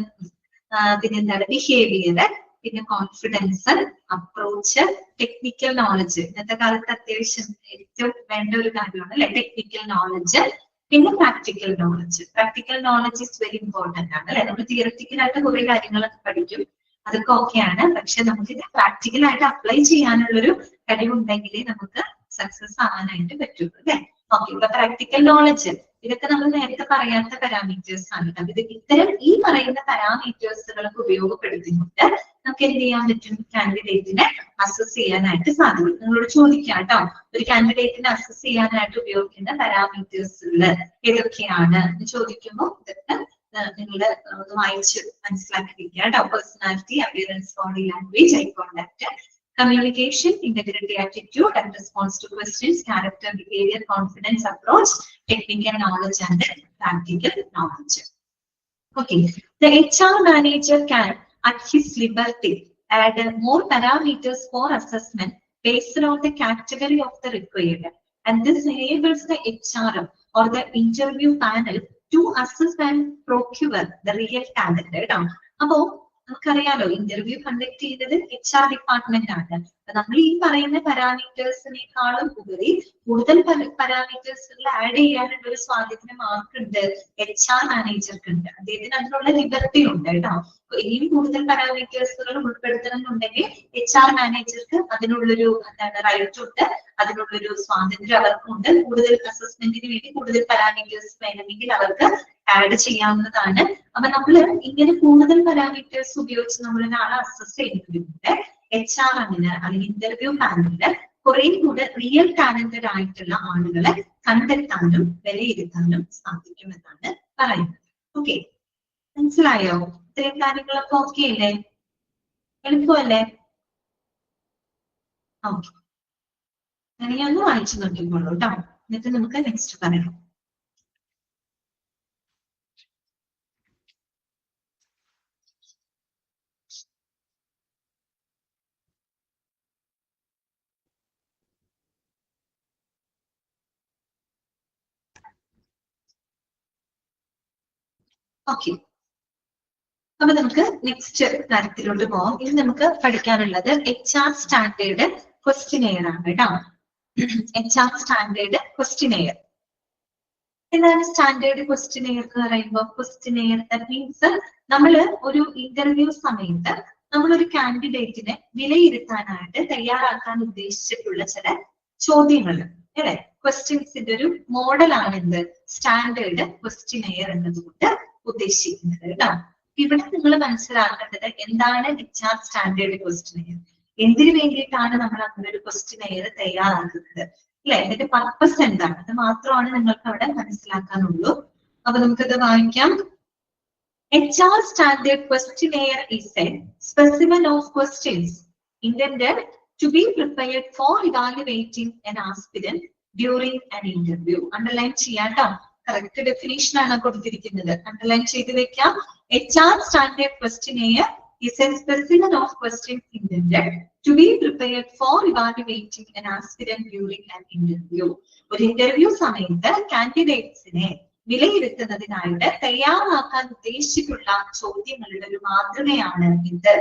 ബിഹേവിയർ, പിന്നെ കോൺഫിഡൻസ്, അപ്രോച്ച്, ടെക്നിക്കൽ നോളജ്. ഇന്നത്തെ കാലത്ത് അത്യാവശ്യം ഏറ്റവും വേണ്ട ഒരു കാര്യമാണ് അല്ലെ ടെക്നിക്കൽ നോളജ്. പിന്നെ practical knowledge. Practical knowledge is very important ആണ് അല്ലെ. നമ്മൾ തിയററ്റിക്കലായിട്ട് കുറെ കാര്യങ്ങളൊക്കെ പഠിക്കും, അതൊക്കെ ഓക്കെയാണ്. പക്ഷെ നമുക്ക് ഇത് പ്രാക്ടിക്കലായിട്ട് അപ്ലൈ ചെയ്യാനുള്ളൊരു കഴിവുണ്ടെങ്കിലേ നമുക്ക് സക്സസ് ആവാനായിട്ട് പറ്റുള്ളൂ അല്ലെ. ഓക്കെ, ഇപ്പൊ പ്രാക്ടിക്കൽ നോളജ് ഇതൊക്കെ നമ്മൾ നേരത്തെ പറയാത്ത പാരാമീറ്റേഴ്സ് ആണ്. ഇത് ഇത്തരം ഈ പറയുന്ന പാരാമീറ്റേഴ്സുകളൊക്കെ ഉപയോഗപ്പെടുത്തിക്കൊണ്ട് നമുക്ക് എന്ത് ചെയ്യാൻ പറ്റും, കാൻഡിഡേറ്റിനെ അസസ് ചെയ്യാനായിട്ട് സാധിക്കും. നിങ്ങളോട് ചോദിക്കാം കേട്ടോ, ഒരു കാൻഡിഡേറ്റിനെ അസസ് ചെയ്യാനായിട്ട് ഉപയോഗിക്കുന്ന പാരാമീറ്റേഴ്സുകൾ ഏതൊക്കെയാണ് എന്ന് ചോദിക്കുമ്പോൾ ഇതൊക്കെ നിങ്ങൾ ഒന്ന് വായിച്ച് മനസ്സിലാക്കിയിരിക്കുക കേട്ടോ. Personality, appearance, body language, eye contact, communication, integrity, attitude and response to questions, character, behavior, confidence, approach, technical knowledge and practical knowledge. Okay, the HR manager can at his liberty add more parameters for assessment based on the category of the required, and this enables the HRM or the interview panel to assess and procure the real candidate. അപ്പോ നമുക്കറിയാലോ interview conduct ചെയ്തത് HR department ആണ്. നമ്മൾ ഈ പറയുന്ന പാരാമീറ്റേഴ്സിനേക്കാളും ഉപരി കൂടുതൽ പാരാമീറ്റേഴ്സുകൾ add ചെയ്യാനുള്ള ഒരു സ്വാതന്ത്ര്യം ആർക്കുണ്ട്, HR മാനേജർക്ക് ഉണ്ട്. അദ്ദേഹത്തിന് അതിനുള്ള ലിബർട്ടി ഉണ്ട് കേട്ടോ. ഇനിയും കൂടുതൽ പാരാമീറ്റേഴ്സുകൾ ഉൾപ്പെടുത്തണമെന്നുണ്ടെങ്കിൽ HR മാനേജർക്ക് അതിനുള്ളൊരു റൈറ്റ് ഉണ്ട്, അതിനുള്ളൊരു സ്വാതന്ത്ര്യം അവർക്കുണ്ട്. കൂടുതൽ അസസ്മെന്റിന് വേണ്ടി കൂടുതൽ പാരാമീറ്റേഴ്സ് വേണമെങ്കിൽ അവർക്ക് ആഡ് ചെയ്യാവുന്നതാണ്. അപ്പൊ നമ്മൾ ഇങ്ങനെ കൂടുതൽ പാരാമീറ്റേഴ്സ് ഉപയോഗിച്ച് നമ്മൾ ഒരാളെ അസസ് ചെയ്യുന്നതിലൂടെ HR അല്ലെങ്കിൽ ഇന്റർവ്യൂ പാനലില് കുറെ കൂടെ റിയൽ ടാലന്റഡ് ആയിട്ടുള്ള ആളുകളെ കണ്ടെത്താനും വിലയിരുത്താനും സാധിക്കുമെന്നാണ് പറയുന്നത്. ഓക്കെ, മനസ്സിലായോ? ഇത്രയും കാര്യങ്ങളൊക്കെ ഓക്കെ അല്ലേ, എളുപ്പമല്ലേ? ഓക്കെ, ഞാൻ ഒന്ന് വായിച്ചു നോക്കിക്കോളൂ കേട്ടോ, എന്നിട്ട് നമുക്ക് നെക്സ്റ്റ് പറയാം. ഓക്കെ, അപ്പൊ നമുക്ക് നെക്സ്റ്റ് കാര്യത്തിലോട്ട് പോവാം. ഇത് നമുക്ക് പഠിക്കാനുള്ളത് HR സ്റ്റാൻഡേർഡ് ക്വസ്റ്റിനെയർ ആണ് കേട്ടോ. HR standard questionnaire. എന്താണ് സ്റ്റാൻഡേർഡ് ക്വസ്റ്റിനെയർ എന്ന് പറയുമ്പോൾ? ക്വസ്റ്റിനെയർ ദാറ്റ് മീൻസ് നമ്മൾ ഒരു ഇന്റർവ്യൂ സമയത്ത് നമ്മളൊരു കാൻഡിഡേറ്റിനെ വിലയിരുത്താനായിട്ട് തയ്യാറാക്കാൻ ഉദ്ദേശിച്ചിട്ടുള്ള ചില ചോദ്യങ്ങൾ അല്ലെ. ക്വസ്റ്റ്യൻസിന്റെ ഒരു മോഡലാണ് എന്ത് സ്റ്റാൻഡേർഡ് ക്വസ്റ്റിനെയർ എന്നതുകൊണ്ട് ഉദ്ദേശിക്കുന്നത് കേട്ടോ. ഇവിടെ നിങ്ങൾ മനസ്സിലാക്കേണ്ടത് എന്താണ് HR സ്റ്റാൻഡേർഡ് ക്വസ്റ്റിനെയർ, എന്തിനു വേണ്ടിയിട്ടാണ് നമ്മൾ അങ്ങനെ ഒരു ക്വസ്റ്റിനെയർ തയ്യാറാക്കുന്നത് അല്ലെ, ഇതിന്റെ പർപ്പസ് എന്താണ്, അത് മാത്രമാണ് നിങ്ങൾക്ക് അവിടെ മനസ്സിലാക്കാനുള്ളൂ. അപ്പൊ നമുക്കത് വായിക്കാം. HR standard questionnaire is a specimen of questions intended to be prepared for evaluating an aspirant during an interview. Underline ചെയ്യാട്ടോ. കറക്റ്റ് ഡെഫിനേഷൻ ആണ് കൊടുത്തിരിക്കുന്നത്. അണ്ടർലൈൻ ചെയ്ത് വെക്കാം. HR standard questionnaire is a specimen of questions intended to be prepared for evaluating an aspirant during an interview. ഒരു interview സമയത്ത് കാൻഡിഡേറ്റ്സിനെ വിലയിരുത്തുന്നതിനായിട്ട് തയ്യാറാക്കാൻ ഉദ്ദേശിച്ചിട്ടുള്ള ചോദ്യങ്ങളുടെ ഒരു മാതൃകയാണ് ഇത്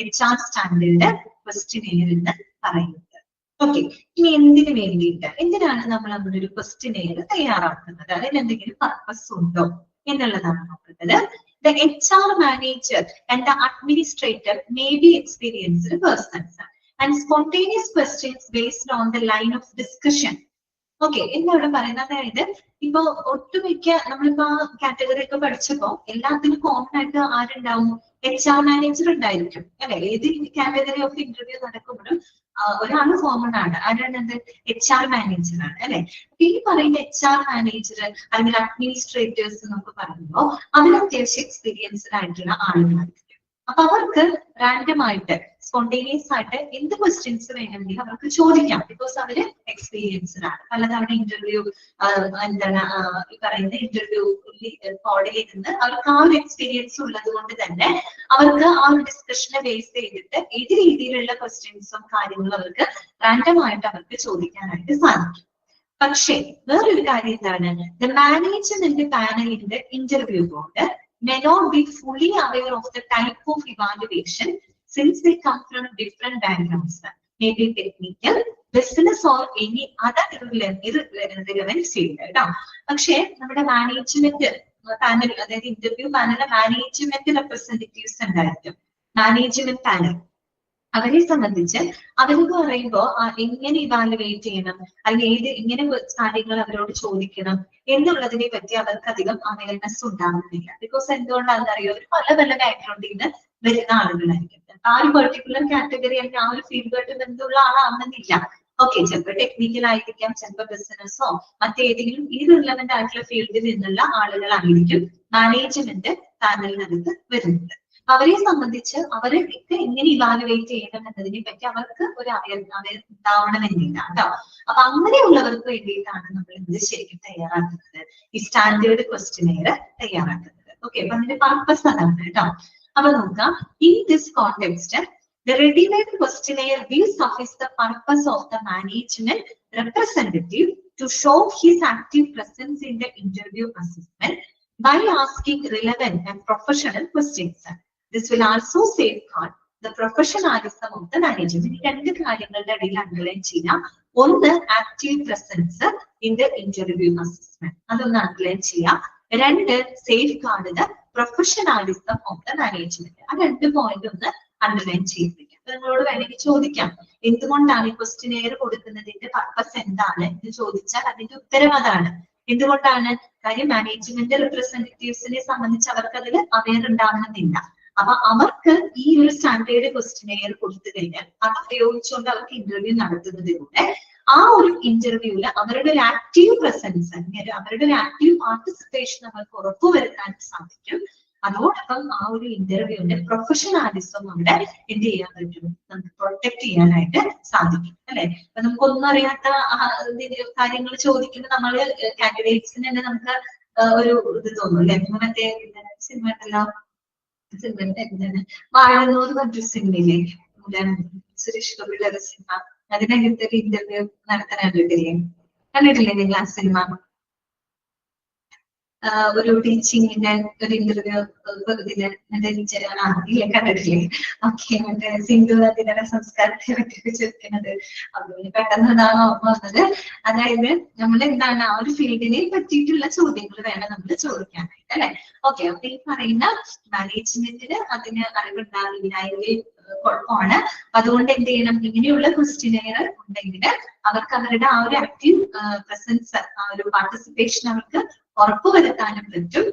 HR സ്റ്റാൻഡേർഡ് ക്വസ്റ്റ്യനെയർ എന്ന് പറയുന്നത്. ഓക്കെ, ഇനി എന്തിനു വേണ്ടിയിട്ട്, എന്തിനാണ് നമ്മൾ അങ്ങനെ ഒരു ക്വസ്റ്റ്യനെയർ തയ്യാറാക്കുന്നത്, അതിന് എന്തെങ്കിലും പർപ്പസ് ഉണ്ടോ എന്നുള്ളതാണ് നോക്കുന്നത്. The HR manager and the administrator may be experienced persons and spontaneous questions based on the line of discussion. Okay, എന്നോട് പറയുന്നത്, അതായത് ഇപ്പൊ ഒട്ടുമിക്ക നമ്മളിപ്പോ കാറ്റഗറി ഒക്കെ പഠിച്ചപ്പോ എല്ലാത്തിനും കോമൺ ആയിട്ട് ആരുണ്ടാവും? HR മാനേജർ ഉണ്ടായിരിക്കും അല്ലെ? ഏത് കാറ്റഗറി ഓഫ് ഇന്റർവ്യൂ നടക്കുമ്പോഴും ഒരാള് കോമൺ ആണ്. ആരാണത്? HR മാനേജർ ആണ് അല്ലെ? ഈ പറയുന്ന HR മാനേജർ അല്ലെങ്കിൽ അഡ്മിനിസ്ട്രേറ്റേഴ്സ് എന്നൊക്കെ പറയുമ്പോൾ അവർ അത്യാവശ്യം എക്സ്പീരിയൻസ്ഡ് ആയിട്ടുള്ള ആളുകളായിരിക്കും. അപ്പൊ അവർക്ക് റാൻഡം ആയിട്ട് സ്പോണ്ടേനിയസ് ആയിട്ട് എന്ത് ക്വസ്റ്റ്യൻസ് വേണമെങ്കിലും അവർക്ക് ചോദിക്കാം. ബിക്കോസ് അവര് എക്സ്പീരിയൻസ്ഡ് ആണ്. പലതവണ ഇന്റർവ്യൂ എന്താണ് ഈ പറയുന്ന ഇന്റർവ്യൂ കോർഡിനേറ്റ് അവർക്ക് ആ ഒരു എക്സ്പീരിയൻസ് ഉള്ളത് കൊണ്ട് തന്നെ അവർക്ക് ആ ഒരു ഡിസ്കഷനെ ബേസ് ചെയ്തിട്ട് ഏത് രീതിയിലുള്ള ക്വസ്റ്റ്യൻസും കാര്യങ്ങളും അവർക്ക് റാൻഡം ആയിട്ട് അവർക്ക് ചോദിക്കാനായിട്ട് സാധിക്കും. പക്ഷേ വേറൊരു കാര്യം എന്താണ്? ദ മാനേജ്മെന്റ് പാനലിന്റെ interview board may not be fully aware of the type of evaluation since they come from different backgrounds, maybe technical, business or any other relevant field. പക്ഷേ നമ്മുടെ മാനേജ്മെന്റ് പാനൽ, അതായത് ഇന്റർവ്യൂ പാനലിലെ മാനേജ്മെന്റ് റെപ്രസെന്റേറ്റീവ്സ് ഉണ്ടായിരിക്കും. Management panel അവരെ സംബന്ധിച്ച് അവരെന്ന് പറയുമ്പോൾ എങ്ങനെ evaluate ചെയ്യണം, അല്ലെങ്കിൽ എങ്ങനെ കാര്യങ്ങൾ അവരോട് ചോദിക്കണം എന്നുള്ളതിനെ പറ്റി അവർക്ക് അധികം അവയർനെസ് ഉണ്ടാകുന്നില്ല. ബിക്കോസ് എന്തുകൊണ്ടാണെന്ന് അറിയോ? അവർ പല പല ബാക്ക്ഗ്രൗണ്ടിൽ നിന്ന് വരുന്ന ആളുകളായിരിക്കും. ആ ഒരു പെർട്ടിക്കുലർ കാറ്റഗറി അല്ലെങ്കിൽ ആ ഒരു ഫീൽഡുമായിട്ട് ബന്ധമുള്ള ആളാണെന്നില്ല. ഓക്കെ, ചിലപ്പോൾ ടെക്നിക്കൽ ആയിരിക്കാം, ചിലപ്പോൾ ബിസിനസ്സോ മറ്റേതെങ്കിലും ഈ റിലവന്റ് ആയിട്ടുള്ള ഫീൽഡിൽ നിന്നുള്ള ആളുകളായിരിക്കും മാനേജ്മെന്റ് പാനലിനകത്ത് വരുന്നത്. അവരെ സംബന്ധിച്ച് അവരൊക്കെ എങ്ങനെ ഇവാലുവേറ്റ് ചെയ്യണം എന്നതിനെ പറ്റി അവർക്ക് ഒരു ഉണ്ടാവണമെന്നില്ല കേട്ടോ. അപ്പൊ അങ്ങനെയുള്ളവർക്ക് വേണ്ടിയിട്ടാണ് നമ്മൾ എന്ത് ശരിക്കും തയ്യാറാക്കുന്നത്? ഈ സ്റ്റാൻഡേർഡ് ക്വസ്റ്റ്യനെയർ തയ്യാറാക്കുന്നത്. ഓക്കെ, അപ്പൊ അതിന്റെ പർപ്പസ് അതാണ് കേട്ടോ. അപ്പൊ നോക്കാം. In this context the ready-made questionnaire will suffice the purpose of the management representative to show his active presence in the interview assessment by asking relevant and professional questions. This will also safeguard the professionalism of the management. രണ്ട് കാര്യങ്ങളുടെ ഇടയിൽ underline ചെയ്യാം. ഒന്ന്, active presence in the interview assessment, അതൊന്ന് underline ചെയ്യാം. രണ്ട്, safeguard the professionalism of the management. ആ രണ്ട് പോയിന്റ് ഒന്ന് അണ്ടർലൈൻ ചെയ്തിരിക്കാം. നിങ്ങളോട് വേണമെങ്കിൽ ചോദിക്കാം, എന്തുകൊണ്ടാണ് ഈ ക്വസ്റ്റ്യനെയർ കൊടുക്കുന്നതിന്റെ പർപ്പസ് എന്താണ് എന്ന് ചോദിച്ചാൽ അതിന്റെ ഉത്തരം അതാണ്. എന്തുകൊണ്ടാണ്? കാര്യം മാനേജ്മെന്റ് റെപ്രസെന്റേറ്റീവ്സിനെ സംബന്ധിച്ച് അവർക്ക് അതിൽ അവയർ ഉണ്ടാവണമെന്നില്ല. അപ്പൊ അവർക്ക് ഈ ഒരു സ്റ്റാൻഡേർഡ് ക്വസ്റ്റ്യനെയർ കൊടുത്തു കഴിഞ്ഞാൽ അത് ഉപയോഗിച്ചുകൊണ്ട് അവർക്ക് ഇന്റർവ്യൂ നടത്തുന്നതിലൂടെ ആ ഒരു ഇന്റർവ്യൂവിൽ അവരുടെ ഒരു ആക്റ്റീവ് പ്രസൻസ്, അവരുടെ ഒരു ആക്റ്റീവ് പാർട്ടിസിപ്പേഷൻ അവർക്ക് ഉറപ്പുവരുത്താൻ സാധിക്കും. അതോടൊപ്പം ആ ഒരു ഇന്റർവ്യൂവിന്റെ പ്രൊഫഷണാലിസം അവിടെ എന്ത് ചെയ്യാൻ പറ്റും? നമുക്ക് പ്രൊട്ടക്ട് ചെയ്യാനായിട്ട് സാധിക്കും അല്ലെ? അപ്പൊ നമുക്കൊന്നും അറിയാത്ത കാര്യങ്ങൾ ചോദിക്കുമ്പോൾ നമ്മള് കാൻഡിഡേറ്റ്സിന് തന്നെ നമുക്ക് ഒരു ഇത് തോന്നും അല്ലെ? മറ്റേ സിനിമ എന്താണ് വാഴന്നൂർ മറ്റൊരു സിനിമയിലെ സുരേഷ് ഗോപിയുടെ സിനിമ, അതിനകത്ത് ഒരു ഇന്റർവ്യൂ നടത്താൻ കണ്ടിട്ടില്ലേ നിങ്ങൾ ആ സിനിമ? ഒരു ടീച്ചിങ്ങിന്റെ ഒരു ഇന്റർവ്യൂ ഇല്ലേ, കണ്ടിട്ടില്ലേ? ഓക്കെ, മറ്റേ സിന്ധു നദിയുടെ സംസ്കാരത്തെ പറ്റി ചോദിക്കുന്നത്. അതുപോലെ പെട്ടെന്ന് അതാണ് ഓർമ്മ വന്നത്. അതായത് നമ്മൾ എന്താണ് ആ ഒരു ഫീൽഡിനെ പറ്റിയിട്ടുള്ള ചോദ്യങ്ങൾ വേണം നമ്മൾ ചോദിക്കാനായിട്ട് അല്ലെ? ഓക്കെ, അപ്പൊ ഈ പറയുന്ന മാനേജ്മെന്റിന് അതിന് അറിവുണ്ടാവില്ലായെങ്കിൽ കുഴപ്പമാണ്. അതുകൊണ്ട് എന്ത് ചെയ്യണം? ഇങ്ങനെയുള്ള ക്വസ്റ്റ്യനെയർ ഉണ്ടെങ്കിൽ അവർക്ക് അവരുടെ ആ ഒരു ആക്റ്റീവ് പ്രസൻസ്, ആ ഒരു പാർട്ടിസിപ്പേഷൻ അവർക്ക് ഉറപ്പുവരുത്താനും പറ്റും.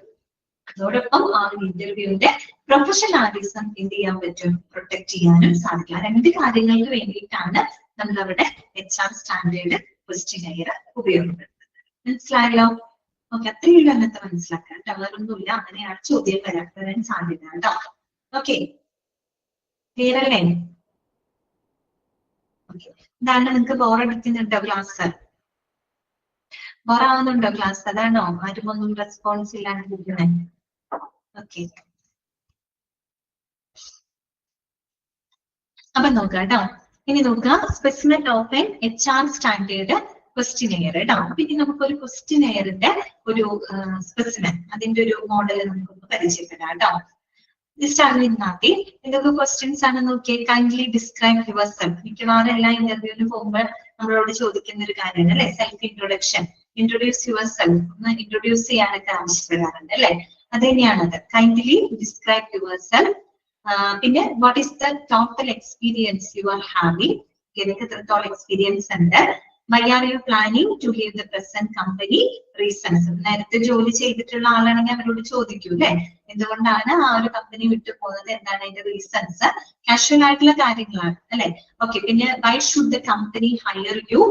അതോടൊപ്പം ആ ഒരു ഇന്റർവ്യൂവിന്റെ പ്രൊഫഷണാലിസം എന്ത് ചെയ്യാൻ പറ്റും? പ്രൊട്ടക്ട് ചെയ്യാനും സാധിക്കും. രണ്ട് കാര്യങ്ങൾക്ക് വേണ്ടിയിട്ടാണ് നമ്മൾ അവിടെ HR സ്റ്റാൻഡേർഡ് ക്വസ്റ്റ്യനെയർ ഉപയോഗപ്പെടുത്തുന്നത്. മനസ്സിലായല്ലോ? ഓക്കെ, അത്രയും അന്നത്തെ മനസ്സിലാക്കാൻ കേട്ടോ. വേറൊന്നുമില്ല, അങ്ങനെയാണ് ചോദ്യം വരാൻ സാധ്യത കേട്ടോ. ഓക്കെ, ക്ലിയർ അല്ലേ? ഓക്കെ, എന്താണ് നിങ്ങൾക്ക് ബോറടിക്കുന്നുണ്ടോ ക്ലാസ്? ബോറാവുന്നുണ്ടോ ക്ലാസ്? അതാണോ ആരും ഒന്നും റെസ്പോൺസ് ഇല്ലാണ്ടിരിക്കുന്നത്? ഓക്കെ, അപ്പൊ നോക്കാം കേട്ടോ. ഇനി നോക്കുക, specimen of N HR standard questionnaire കേട്ടോ. അപ്പൊ ഇനി നമുക്കൊരു ക്വസ്റ്റിനെയറിന്റെ ഒരു സ്പെസിമെൻ, അതിന്റെ ഒരു മോഡൽ നമുക്കൊന്ന് പരിചയപ്പെടാം കേട്ടോ. ജസ്റ്റ് അറിഞ്ഞിരുന്നാത്തി എന്തൊക്കെ ക്വസ്റ്റ്യൻസ് ആണ് നോക്കിയേ. Kindly describe yourself. മിക്കവാറും എല്ലാ ഇന്റർവ്യൂവിന് പോകുമ്പോൾ നമ്മളോട് ചോദിക്കുന്ന ഒരു കാര്യമാണ് അല്ലെ, self introduction. Introduce yourself, ഒന്ന് ഇൻട്രൊഡ്യൂസ് ചെയ്യാനൊക്കെ ആവശ്യപ്പെടാറുണ്ട് അല്ലെ. അത് തന്നെയാണത്. Kindly describe yourself. പിന്നെ what is the total experience you are having. എനിക്ക് എത്രത്തോളം എക്സ്പീരിയൻസ് ഉണ്ട്. Why are you planning to leave the present company, reasons. നേരത്തെ ജോലി ചെയ്തിട്ടുള്ള ആളാണെങ്കിൽ അവരോട് ചോദിക്കൂ അല്ലെ, എന്തുകൊണ്ടാണ് ആ ഒരു കമ്പനി വിട്ടു പോകുന്നത്, എന്താണ് അതിന്റെ റീസൺസ്. കാഷ്വൽ ആയിട്ടുള്ള കാര്യങ്ങളാണ് അല്ലെ. ഓക്കെ, പിന്നെ why should the company hire you.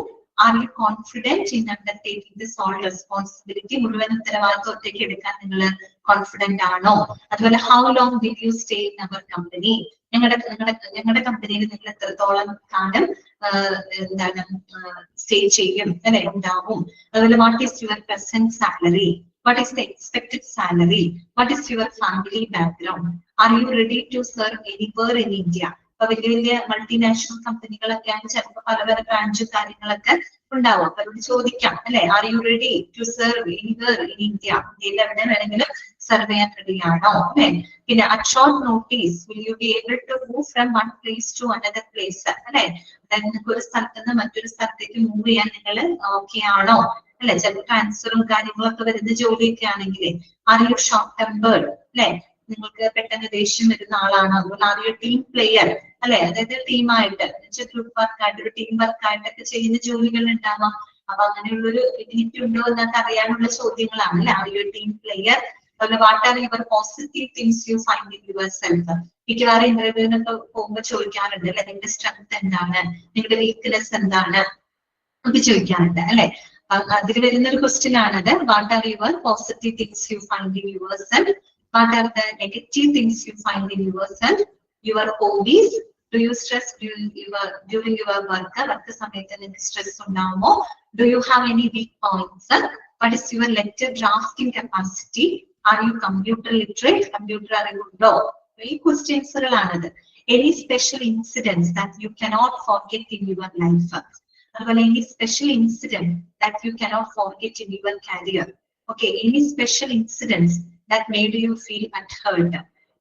Are you confident in undertaking this all responsibility. മുഴുവൻ ഉത്തരവാദിത്വം ഒറ്റയ്ക്ക് എടുക്കാൻ നിങ്ങൾ കോൺഫിഡന്റ് ആണോ. അതുപോലെ how long will you stay in our company. ഞങ്ങളുടെ കമ്പനിയിൽ നിങ്ങൾ എത്രത്തോളം കാലം എന്താണ് സ്റ്റേ ചെയ്യും അല്ലെ, ഉണ്ടാവും. അതുപോലെ what is your present salary, what is the expected salary, what is your family background, are you ready to serve anywhere in India. അപ്പൊ വലിയ വലിയ മൾട്ടിനാഷണൽ കമ്പനികളൊക്കെയാണ് ചിലപ്പോൾ പല പല ബ്രാഞ്ചും കാര്യങ്ങളൊക്കെ ഉണ്ടാവും. അപ്പൊ അവരോട് ചോദിക്കാം അല്ലെ, are you ready to serve anywhere in India. ഇന്ത്യയിൽ എവിടെ വേണമെങ്കിലും സെർവ് ചെയ്യാൻ റെഡിയാണോ അല്ലെ. പിന്നെ at short notice will you be able to move from one place to another place അല്ലെ. അതായത് നിങ്ങൾക്ക് ഒരു സ്ഥലത്ത് നിന്ന് മറ്റൊരു സ്ഥലത്തേക്ക് മൂവ് ചെയ്യാൻ നിങ്ങൾ ഓക്കെ ആണോ അല്ലെ. ചിലപ്പോൾ ട്രാൻസ്ഫറും കാര്യങ്ങളൊക്കെ വരുന്ന ജോലിയൊക്കെ ആണെങ്കിൽ ആർ യു ഷോർട്ട് ടെമ്പേർഡ് അല്ലെ, നിങ്ങൾക്ക് പെട്ടെന്ന് ദേഷ്യം വരുന്ന ആളാണോ. അതുപോലെ ആർ യു ടീം പ്ലെയർ അല്ലെ, അതായത് ടീമായിട്ട് ഗ്രൂപ്പ് വർക്കായിട്ട് ഒരു ടീം വർക്കായിട്ടൊക്കെ ചെയ്യുന്ന ജോലികൾ ഉണ്ടാവാം. അപ്പൊ അങ്ങനെയുള്ളൊരു എബിലിറ്റി ഉണ്ടോ എന്നൊക്കെ അറിയാനുള്ള ചോദ്യങ്ങളാണ് അല്ലെ. Are you team player. അതുപോലെ what are your positive things you find in yourself. മിക്കവാറും ഇന്റർവ്യൂവിനൊക്കെ പോകുമ്പോൾ ചോദിക്കാറുണ്ട് അല്ലെ, നിങ്ങളുടെ സ്ട്രെങ്ത് എന്താണ്, നിങ്ങളുടെ വീക്ക്നെസ് എന്താണ് ഒക്കെ ചോദിക്കാറുണ്ട് അല്ലെ. അതിൽ വരുന്ന ഒരു ക്വസ്റ്റ്യൻ ആണത്. What are your positive things you find in yourself, what are the negative things you find in yourself, your hobbies, do you stress during your work സമയത്ത് നിങ്ങൾക്ക് സ്ട്രെസ് ഉണ്ടാവുമോ, do you have any weak points, what is your letter drafting capacity, are you computer literate, computer അറിവുണ്ടോ. ഈ ക്വസ്റ്റ്യൻസുകളാണത്. Any special incidence that you cannot forget in your life. അതുപോലെ any special incident that you cannot forget in your career. Okay, any special incidents that made you feel unheard.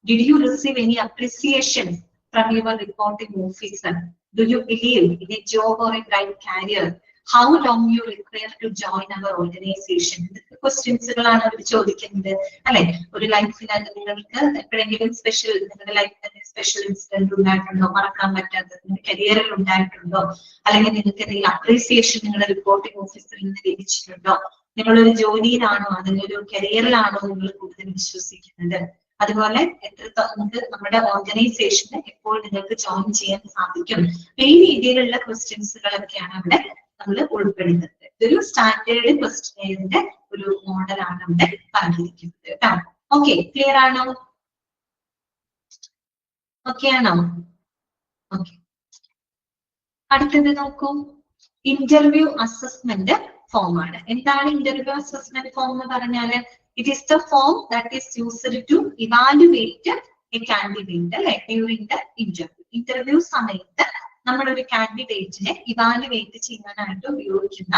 Did you receive any appreciation from your reporting officer? Do you believe in a job or a bright career? How long you require to join our organization? ക്വസ്റ്റ്യൻസുകളാണ് അവർ ചോദിക്കുന്നത് അല്ലെ. ഒരു ലൈഫിനകത്ത് നിങ്ങൾക്ക് എപ്പോഴെങ്കിലും നിങ്ങളുടെ ലൈഫിൽ special incident ഉണ്ടായിട്ടുണ്ടോ, മറക്കാൻ പറ്റാത്തത് നിങ്ങളുടെ കരിയറിൽ ഉണ്ടായിട്ടുണ്ടോ, അല്ലെങ്കിൽ നിങ്ങൾക്ക് എന്തെങ്കിലും അപ്രീസിയേഷൻ നിങ്ങളുടെ റിപ്പോർട്ടിംഗ് ഓഫീസറിൽ നിന്ന് ലഭിച്ചിട്ടുണ്ടോ, നിങ്ങളൊരു ജോലിയിലാണോ അല്ലെങ്കിൽ ഒരു കരിയറിലാണോ നിങ്ങൾ കൂടുതൽ വിശ്വസിക്കുന്നത്. അതുപോലെ നിങ്ങൾക്ക് നമ്മുടെ ഓർഗനൈസേഷന് എപ്പോൾ നിങ്ങൾക്ക് ജോയിൻ ചെയ്യാൻ സാധിക്കും. ഈ രീതിയിലുള്ള ക്വസ്റ്റ്യൻസുകളൊക്കെയാണ് അവിടെ നമ്മൾ ഉൾപ്പെടുന്നത്. ഇതൊരു സ്റ്റാൻഡേർഡ് ക്വസ്റ്റ്യന്റെ ഒരു മോഡലാണ് അവിടെ പറഞ്ഞിരിക്കുന്നത് കേട്ടോ. ഓക്കെ, ക്ലിയർ ആണോ? ഓക്കെ ആണോ? ഓക്കെ, അടുത്തത് നോക്കൂ. ഇന്റർവ്യൂ അസസ്മെന്റ് ഫോം ആണ്. എന്താണ് ഇന്റർവ്യൂ അസസ്മെന്റ് ഫോം എന്ന് പറഞ്ഞാല്, it is the form that is used to evaluate a candidate അല്ലെ ഡ്യൂറിംഗ് ദ ഇന്റർവ്യൂ. ഇന്റർവ്യൂ സമയത്ത് നമ്മളൊരു കാൻഡിഡേറ്റിനെ ഇവാലുവേറ്റ് ചെയ്യാനായിട്ട് ഉപയോഗിക്കുന്ന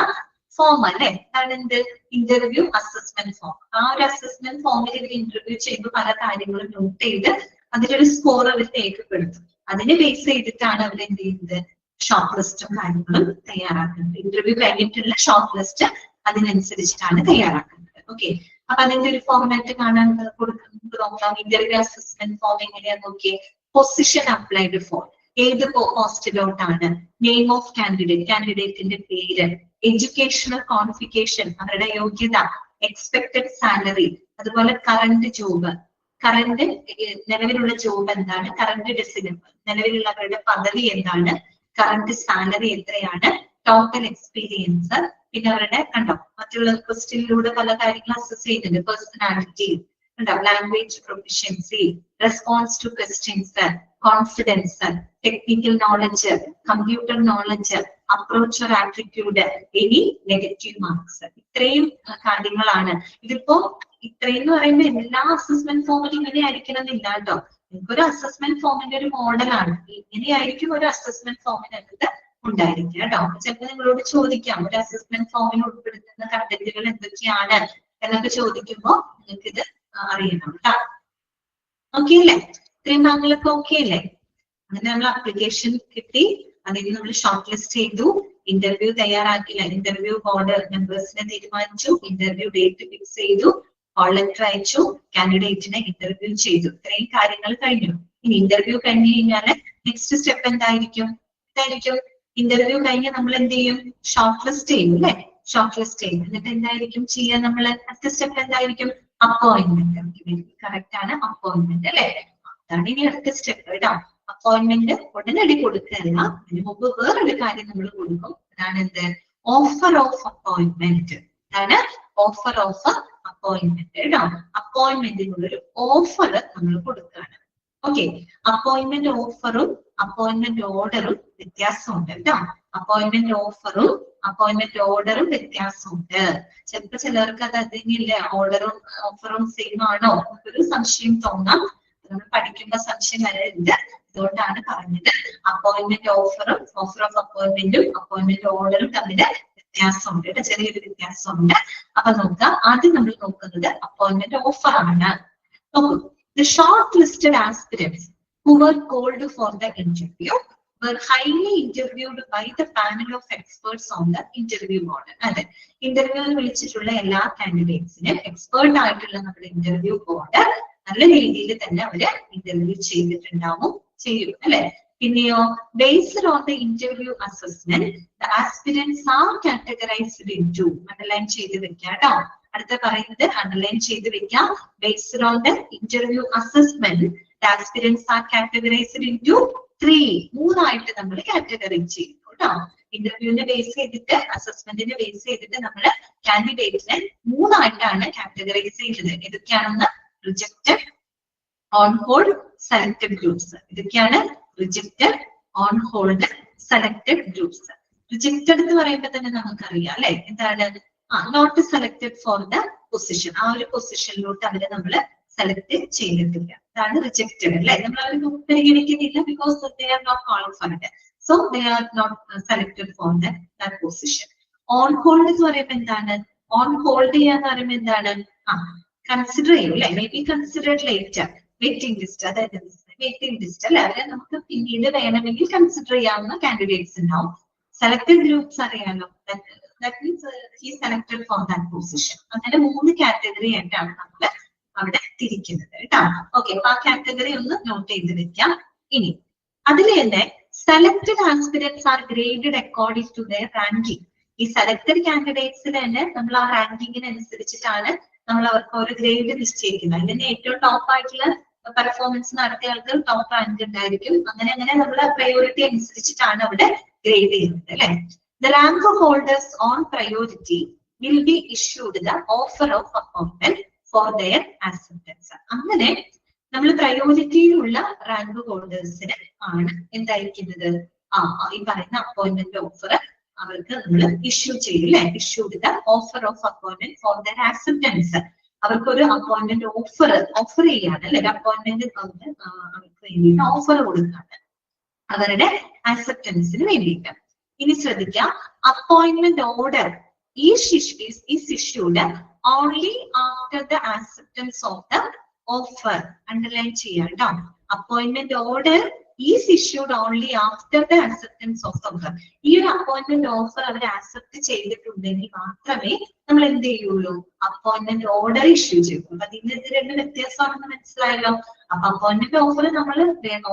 ഫോം അല്ലെ. അതാണ് എന്ത്, ഇന്റർവ്യൂ അസസ്മെന്റ് ഫോം. ആ ഒരു അസസ്മെന്റ് ഫോമിൽ ഇവർ ഇന്റർവ്യൂ ചെയ്യുമ്പോൾ പല കാര്യങ്ങളും നോട്ട് ചെയ്ത് അതിലൊരു സ്കോർ അവർ രേഖപ്പെടുത്തും. അതിനെ ബേസ് ചെയ്തിട്ടാണ് അവർ എന്ത് ചെയ്യുന്നത്, ഷോർട്ട് ലിസ്റ്റും കാര്യങ്ങളും തയ്യാറാക്കുന്നത്. ഇന്റർവ്യൂ കഴിഞ്ഞിട്ടുള്ള ഷോർട്ട് ലിസ്റ്റ് അതിനനുസരിച്ചിട്ടാണ് തയ്യാറാക്കുന്നത്. ഓക്കെ, അപ്പൊ അതിന്റെ ഒരു ഫോർമാറ്റ് കാണാൻ കൊടുക്കുന്നത് നോക്കാം. ഇന്റർവ്യൂ അസസ്മെന്റ് ഫോം എങ്ങനെയാന്ന് നോക്കിയേ. പൊസിഷൻ അപ്ലൈഡ് ഫോർ, ഏത് പോസ്റ്റിലോട്ടാണ്, നെയിം ഓഫ് കാൻഡിഡേറ്റ്, കാൻഡിഡേറ്റിന്റെ പേര്, എഡ്യൂക്കേഷണൽ ക്വാളിഫിക്കേഷൻ അവരുടെ യോഗ്യത, എക്സ്പെക്ടഡ് സാലറി, അതുപോലെ കറന്റ് ജോബ്, കറന്റ് നിലവിലുള്ള ജോബ് എന്താണ്, കറന്റ് ഡെസിഗ്നേഷൻ നിലവിലുള്ള അവരുടെ പദവി എന്താണ്, കറന്റ് സാലറി എത്രയാണ്, ടോട്ടൽ എക്സ്പീരിയൻസ്, പിന്നെ അവരുടെ കണ്ടോ മറ്റുള്ള ക്വസ്റ്റ്യനിലൂടെ പല കാര്യങ്ങൾ അസസ് ചെയ്യുന്നുണ്ട്. പേഴ്സണാലിറ്റി ഉണ്ടാവും. Language proficiency, response two questions, confidence, technical knowledge, computer knowledge, approach or attitude, any negative marks. ഇത്രയും കാര്യങ്ങളാണ്. ഇതിപ്പോ ഇത്രയും എന്ന് പറയുമ്പോൾ എല്ലാ അസസ്മെന്റ് ഫോമിലും ഇങ്ങനെ ആയിരിക്കണം എന്നില്ല കേട്ടോ. ഒരു അസസ്മെന്റ് ഫോമിന്റെ ഒരു മോഡലാണ്. ഇങ്ങനെയായിരിക്കും ഒരു അസസ്മെന്റ് ഫോമിനകത്ത് ഉണ്ടായിരിക്കുക കേട്ടോ. ചിലപ്പോൾ നിങ്ങളോട് ചോദിക്കാം ഒരു അസസ്മെന്റ് ഫോമിൽ ഉൾപ്പെടുത്തുന്ന കണ്ടന്റുകൾ എന്തൊക്കെയാണ് എന്നൊക്കെ ചോദിക്കുമ്പോൾ നിങ്ങൾക്ക് ഇത് അറിയണം കേട്ടോ. ഓക്കെ അല്ലേ? ഇത്രയും ഭാഗങ്ങളൊക്കെ ഓക്കെ അല്ലേ? അങ്ങനെ നമ്മൾ ആപ്ലിക്കേഷൻ കിട്ടി, അതിന് നമ്മൾ ഷോർട്ട് ലിസ്റ്റ് ചെയ്തു, ഇന്റർവ്യൂ തയ്യാറാക്കില്ല, ഇന്റർവ്യൂ ബോർഡ് മെമ്പേഴ്സിനെ തീരുമാനിച്ചു, ഇന്റർവ്യൂ ഡേറ്റ് ഫിക്സ് ചെയ്തു, കോൾ ലെറ്റർ അയച്ചു, കാൻഡിഡേറ്റിനെ ഇന്റർവ്യൂ ചെയ്തു. ഇത്രയും കാര്യങ്ങൾ കഴിഞ്ഞു. ഇനി ഇന്റർവ്യൂ കഴിഞ്ഞു കഴിഞ്ഞാൽ നെക്സ്റ്റ് സ്റ്റെപ്പ് എന്തായിരിക്കും? ഇന്റർവ്യൂ കഴിഞ്ഞ് നമ്മൾ എന്ത് ചെയ്യും? ഷോർട്ട് ലിസ്റ്റ് ചെയ്യും അല്ലെ? ഷോർട്ട് ലിസ്റ്റ് ചെയ്യും. എന്നിട്ട് എന്തായിരിക്കും ചെയ്യുക? നമ്മൾ അടുത്ത സ്റ്റെപ്പ് എന്തായിരിക്കും? അപ്പോയിന്റ്മെന്റ്. കറക്റ്റ് ആണ്, അപ്പോയിന്റ്മെന്റ് അല്ലെ? അതാണ് ഇനി അടുത്ത സ്റ്റെപ്പ് കേട്ടോ. അപ്പോയിന്റ്മെന്റ് ഉടനടി കൊടുക്കുകയല്ല, അതിന് മുമ്പ് വേറൊരു കാര്യം നമ്മൾ കൊടുക്കും. അതാണ് എന്ത്? Offer of appointment. അതാണ് ഓഫർ ഓഫ് അപ്പോയിന്റ്മെന്റ് കേട്ടോ. അപ്പോയിന്റ്മെന്റിനുള്ളൊരു ഓഫർ നമ്മൾ കൊടുക്കുകയാണ്. ഓക്കെ, അപ്പോയിന്റ്മെന്റ് ഓഫറും അപ്പോയിന്റ്മെന്റ് ഓർഡറും വ്യത്യാസമുണ്ട് കേട്ടോ. അപ്പോയിന്റ്മെന്റ് ഓഫറും അപ്പോയിന്റ്മെന്റ് ഓർഡറും വ്യത്യാസമുണ്ട്. ചിലപ്പോ ചിലർക്ക് അത് അതിനില്ല, ഓർഡറും ഓഫറും സെയിം ആണോ ഒരു സംശയം തോന്നാം. നമ്മൾ പഠിക്കുമ്പോ സംശയം വരരുത്, അതുകൊണ്ടാണ് പറഞ്ഞത്. അപ്പോയിന്റ്മെന്റ് ഓഫറും ഓഫർ ഓഫ് അപ്പോയിന്റ്മെന്റും അപ്പോയിന്റ്മെന്റ് ഓർഡറും തമ്മിൽ വ്യത്യാസമുണ്ട് കേട്ടോ, ചെറിയൊരു വ്യത്യാസമുണ്ട്. അപ്പൊ നോക്കാം, ആദ്യം നമ്മൾ നോക്കുന്നത് അപ്പോയിന്റ്മെന്റ് ഓഫർ ആണ്. നോക്കൂ, the shortlisted aspirants who were called for the interview were highly interviewed by the panel of experts on the interview board. അതെ, ഇന്റർവ്യൂവിൽ വിളിച്ചിട്ടുള്ള എല്ലാ കാൻഡിഡേറ്റ്സിനും എക്സ്പേർട്ട് ആയിട്ടുള്ള നമ്മുടെ ഇന്റർവ്യൂ ബോർഡ് നല്ല രീതിയിൽ തന്നെ അവര് ഇന്റർവ്യൂ ചെയ്യും അല്ലെ? പിന്നെയോ, based on the interview assessment, the aspirants are categorized into, underline ചെയ്ത് വെക്കാം കേട്ടോ. അടുത്ത പറയുന്നത് അണ്ടർലൈൻ ചെയ്ത് വെക്കാം. based on the interview assessment, the aspirants are categorized into 3. മൂന്നായിട്ട് നമ്മൾ കാറ്റഗറി ചെയ്യും കേട്ടോ. ഇന്റർവ്യൂവിനെ ബേസ് ചെയ്തിട്ട്, അസസ്മെന്റിനെ ബേസ് ചെയ്തിട്ട് നമ്മൾ കാൻഡിഡേറ്റിനെ മൂന്നായിട്ടാണ് കാറ്റഗറൈസ് ചെയ്തത്. ഏതൊക്കെയാണെന്ന്? Rejected, on hold, selected groups. ഇതൊക്കെയാണ് rejected, on hold, selected groups. Rejected എന്ന് പറയുമ്പോൾ തന്നെ നമുക്കറിയാം അല്ലെ, എന്താണ്? Not selected for the position. ആ ഒരു പൊസിഷനിലോട്ട് അവരെ നമ്മൾ സെലക്ട് ചെയ്തിട്ടില്ല, അതാണ് റിജക്റ്റഡ് അല്ലെ? നമ്മൾ അവർ പരിഗണിക്കുന്നില്ല, because they are not qualified, so they are not selected for that position. On hold എന്ന് പറയുമ്പോൾ എന്താണ്? ഓൺ ഹോൾഡ് ചെയ്യാന്ന് പറയുമ്പോൾ എന്താണ്? കൺസിഡർ ചെയ്യും അല്ലെ? May be considered later, waiting list, അതായത് വെയിറ്റിംഗ് ലിസ്റ്റ് അല്ലെ? അവരെ നമുക്ക് പിന്നീട് വേണമെങ്കിൽ കൺസിഡർ ചെയ്യാവുന്ന കാൻഡിഡേറ്റ്സ് ഉണ്ടാവും. സെലക്ടഡ് ഗ്രൂപ്പ്സ് അറിയാലോ, that means he selected for that position. അങ്ങനെ 3 കാറ്റഗറി ആയിട്ടാണ് നമ്മൾ അവിടെ തിരിക്കുന്നത് കേട്ടോ. ഓക്കെ, അപ്പൊ ആ കാറ്റഗറി ഒന്ന് നോട്ട് ചെയ്ത് വെക്കാം. ഇനി അതിൽ തന്നെ selected aspirants are graded according to their ranking. ഈ സെലക്ടഡ് കാൻഡിഡേറ്റ്സിൽ തന്നെ നമ്മൾ ആ റാങ്കിങ്ങിനനുസരിച്ചിട്ടാണ് നമ്മൾ അവർക്ക് ഒരു ഗ്രേഡ് നിശ്ചയിക്കുന്നത്. അതിൽ ഏറ്റവും ടോപ്പ് ആയിട്ടുള്ള പെർഫോമൻസ് നടത്തിയ ആൾക്ക് ടോപ്പ് റാങ്ക് ഉണ്ടായിരിക്കും. അങ്ങനെ നമ്മൾ പ്രയോറിറ്റി അനുസരിച്ചിട്ടാണ് അവിടെ ഗ്രേഡ് ചെയ്യുന്നത് അല്ലെ? The rank holders on priority will be issued the offer of appointment for their acceptance. അങ്ങനെ നമ്മൾ പ്രയോറിറ്റിയിലുള്ള റാങ്ക് ഹോൾഡേഴ്സിന് ആണ് എന്തായിരിക്കുന്നത്? ഈ പറയുന്ന അപ്പോയിന്റ്മെന്റ് ഓഫർ അവർക്ക് നമ്മൾ ഇഷ്യൂ ചെയ്യും അല്ലെ? issued the offer of appointment for their acceptance. അവർക്ക് ഒരു അപ്പോയിന്റ്മെന്റ് ഓഫർ ചെയ്യാണ് അല്ലെ? അപ്പോയിന്റ്മെന്റ് അവർക്ക് വേണ്ടിയിട്ട് ഓഫർ കൊടുക്കുകയാണ് അവരുടെ ആക്സെപ്റ്റൻസിന് വേണ്ടിയിട്ട്. ഇനി ശ്രദ്ധിക്കാം, appointment order is issued only after the acceptance of the offer. Underline ചെയ്യാം കേട്ടോ. Appointment order is issued only after the acceptance of the offer. ഈ ഒരു അപ്പോയിന്റ്മെന്റ് ഓഫർ അവർ ആക്സെപ്റ്റ് ചെയ്തിട്ടുണ്ടെങ്കിൽ മാത്രമേ നമ്മൾ എന്ത് ചെയ്യുള്ളൂ? അപ്പോയിന്റ്മെന്റ് ഓർഡർ ഇഷ്യൂ ചെയ്യുള്ളൂ. അപ്പൊ അതിന്റെ ഇത് രണ്ട് വ്യത്യാസമാണെന്ന് മനസ്സിലായല്ലോ. അപ്പൊ അപ്പോയിന്റ്മെന്റ് ഓഫർ നമ്മൾ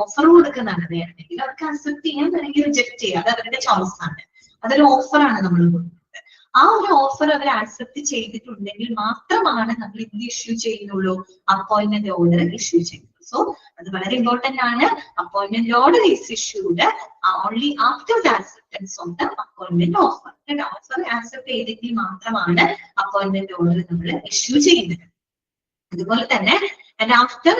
ഓഫർ കൊടുക്കുന്നതാണ്, വേണമെങ്കിൽ അവർക്ക് അക്സെപ്റ്റ് ചെയ്യാൻ, അല്ലെങ്കിൽ റിജക്ട് ചെയ്യാം, അത് അവരുടെ ചോയ്സ് ആണ്. അതൊരു ഓഫറാണ് നമ്മൾ കൊടുക്കുന്നത്. ആ ഒരു ഓഫർ അവർ ആക്സെപ്റ്റ് ചെയ്തിട്ടുണ്ടെങ്കിൽ മാത്രമാണ് നമ്മൾ എന്ത് ഇഷ്യൂ ചെയ്യുന്നുള്ളൂ? അപ്പോയിന്റ്മെന്റ് ഓർഡർ ഇഷ്യൂ ചെയ്യുന്നത്. സോ അത് വളരെ ഇമ്പോർട്ടന്റ് ആണ്. Appointment order is issued only after the acceptance of the appointment offer. Offer accept ചെയ്തെങ്കിൽ മാത്രമാണ് അപ്പോയിന്റ്മെന്റ് ഓർഡർ നമ്മൾ ഇഷ്യൂ ചെയ്യുന്നത്. അതുപോലെ തന്നെ and after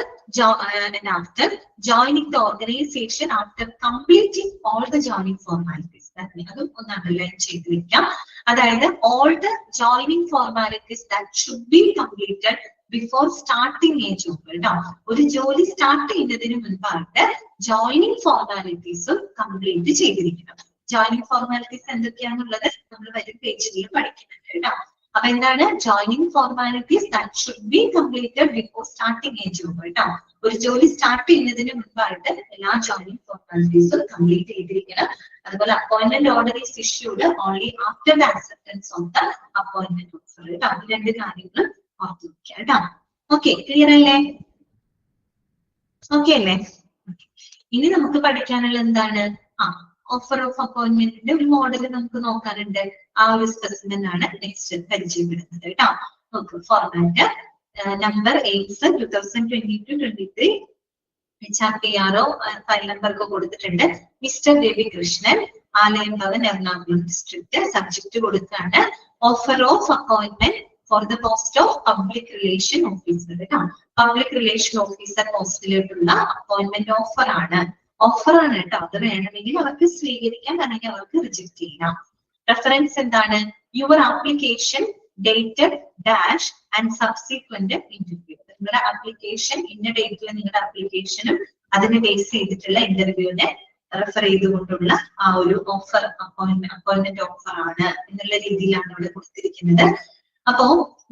joining the organization, after completing all the joining formalities, അതും ഒന്ന് അണ്ടർലൈൻ ചെയ്ത് വെക്കാം. അതായത് all the joining formalities that should be completed before starting a job. കേട്ടോ, ഒരു ജോലി സ്റ്റാർട്ട് ചെയ്യുന്നതിന് മുൻപായിട്ട് ജോയിനിങ് ഫോർമാലിറ്റീസും കംപ്ലീറ്റ് ചെയ്തിരിക്കണം. ജോയിനിങ് ഫോർമാലിറ്റീസ് എന്തൊക്കെയാണെന്നുള്ളത് നമ്മൾ വരും പേജിൽ പഠിക്കുന്നുണ്ട് കേട്ടോ. അപ്പൊ എന്താണ് joining formalities that should be completed before starting A job കേട്ടോ. ഒരു ജോലി സ്റ്റാർട്ട് ചെയ്യുന്നതിന് മുൻപായിട്ട് എല്ലാ ജോയിനിങ് ഫോർമാലിറ്റീസും കംപ്ലീറ്റ് ചെയ്തിരിക്കണം. അതുപോലെ appointment order is issued only after the acceptance of the appointment offer കേട്ടോ. ഈ രണ്ട് കാര്യങ്ങൾ ഓർത്ത് വെക്കുക കേട്ടോ. ഓക്കെ, ക്ലിയർ അല്ലേ? ഓക്കെ അല്ലേ? ഇനി നമുക്ക് പഠിക്കാനുള്ള എന്താണ്? ഓഫർ ഓഫ് അപ്പോയിന്റ്മെന്റിന്റെ ഒരു മോഡൽ നമുക്ക് നോക്കാറുണ്ട്. ആ ഒരു സ്പെസിമെൻ ആണ് നെക്സ്റ്റ് പരിചയപ്പെടുന്നത് കേട്ടോ. നോക്ക്, format number 8/2022-23 HRPRO file number ഒക്കെ കൊടുത്തിട്ടുണ്ട്. Mister Ravi Krishnan, Alayam Bhavan, Ernakulam district. Subject കൊടുത്താണ് offer of appointment for the post of public relation officer കേട്ടോ. പബ്ലിക് റിലേഷൻ ഓഫീസർ പോസ്റ്റിലോട്ടുള്ള അപ്പോയിന്റ്മെന്റ് ഓഫർ ആണ് കേട്ടോ. അത് വേണമെങ്കിൽ അവർക്ക് സ്വീകരിക്കാം, അല്ലെങ്കിൽ അവർക്ക് റിജക്ട് ചെയ്യാം. റെഫറൻസ് എന്താണ്? Your application dated dash and subsequent interview. നിങ്ങളുടെ ആപ്ലിക്കേഷൻ ഇന്ന ഡേറ്റിൽ നിങ്ങളുടെ ആപ്ലിക്കേഷനും അതിനെ ബേസ് ചെയ്തിട്ടുള്ള ഇന്റർവ്യൂവിനെ റെഫർ ചെയ്തുകൊണ്ടുള്ള ആ ഒരു ഓഫർ അപ്പോയിന്റ്മെന്റ് ഓഫർ ആണ് എന്നുള്ള രീതിയിലാണ് ഇവിടെ കൊടുത്തിരിക്കുന്നത്. അപ്പോ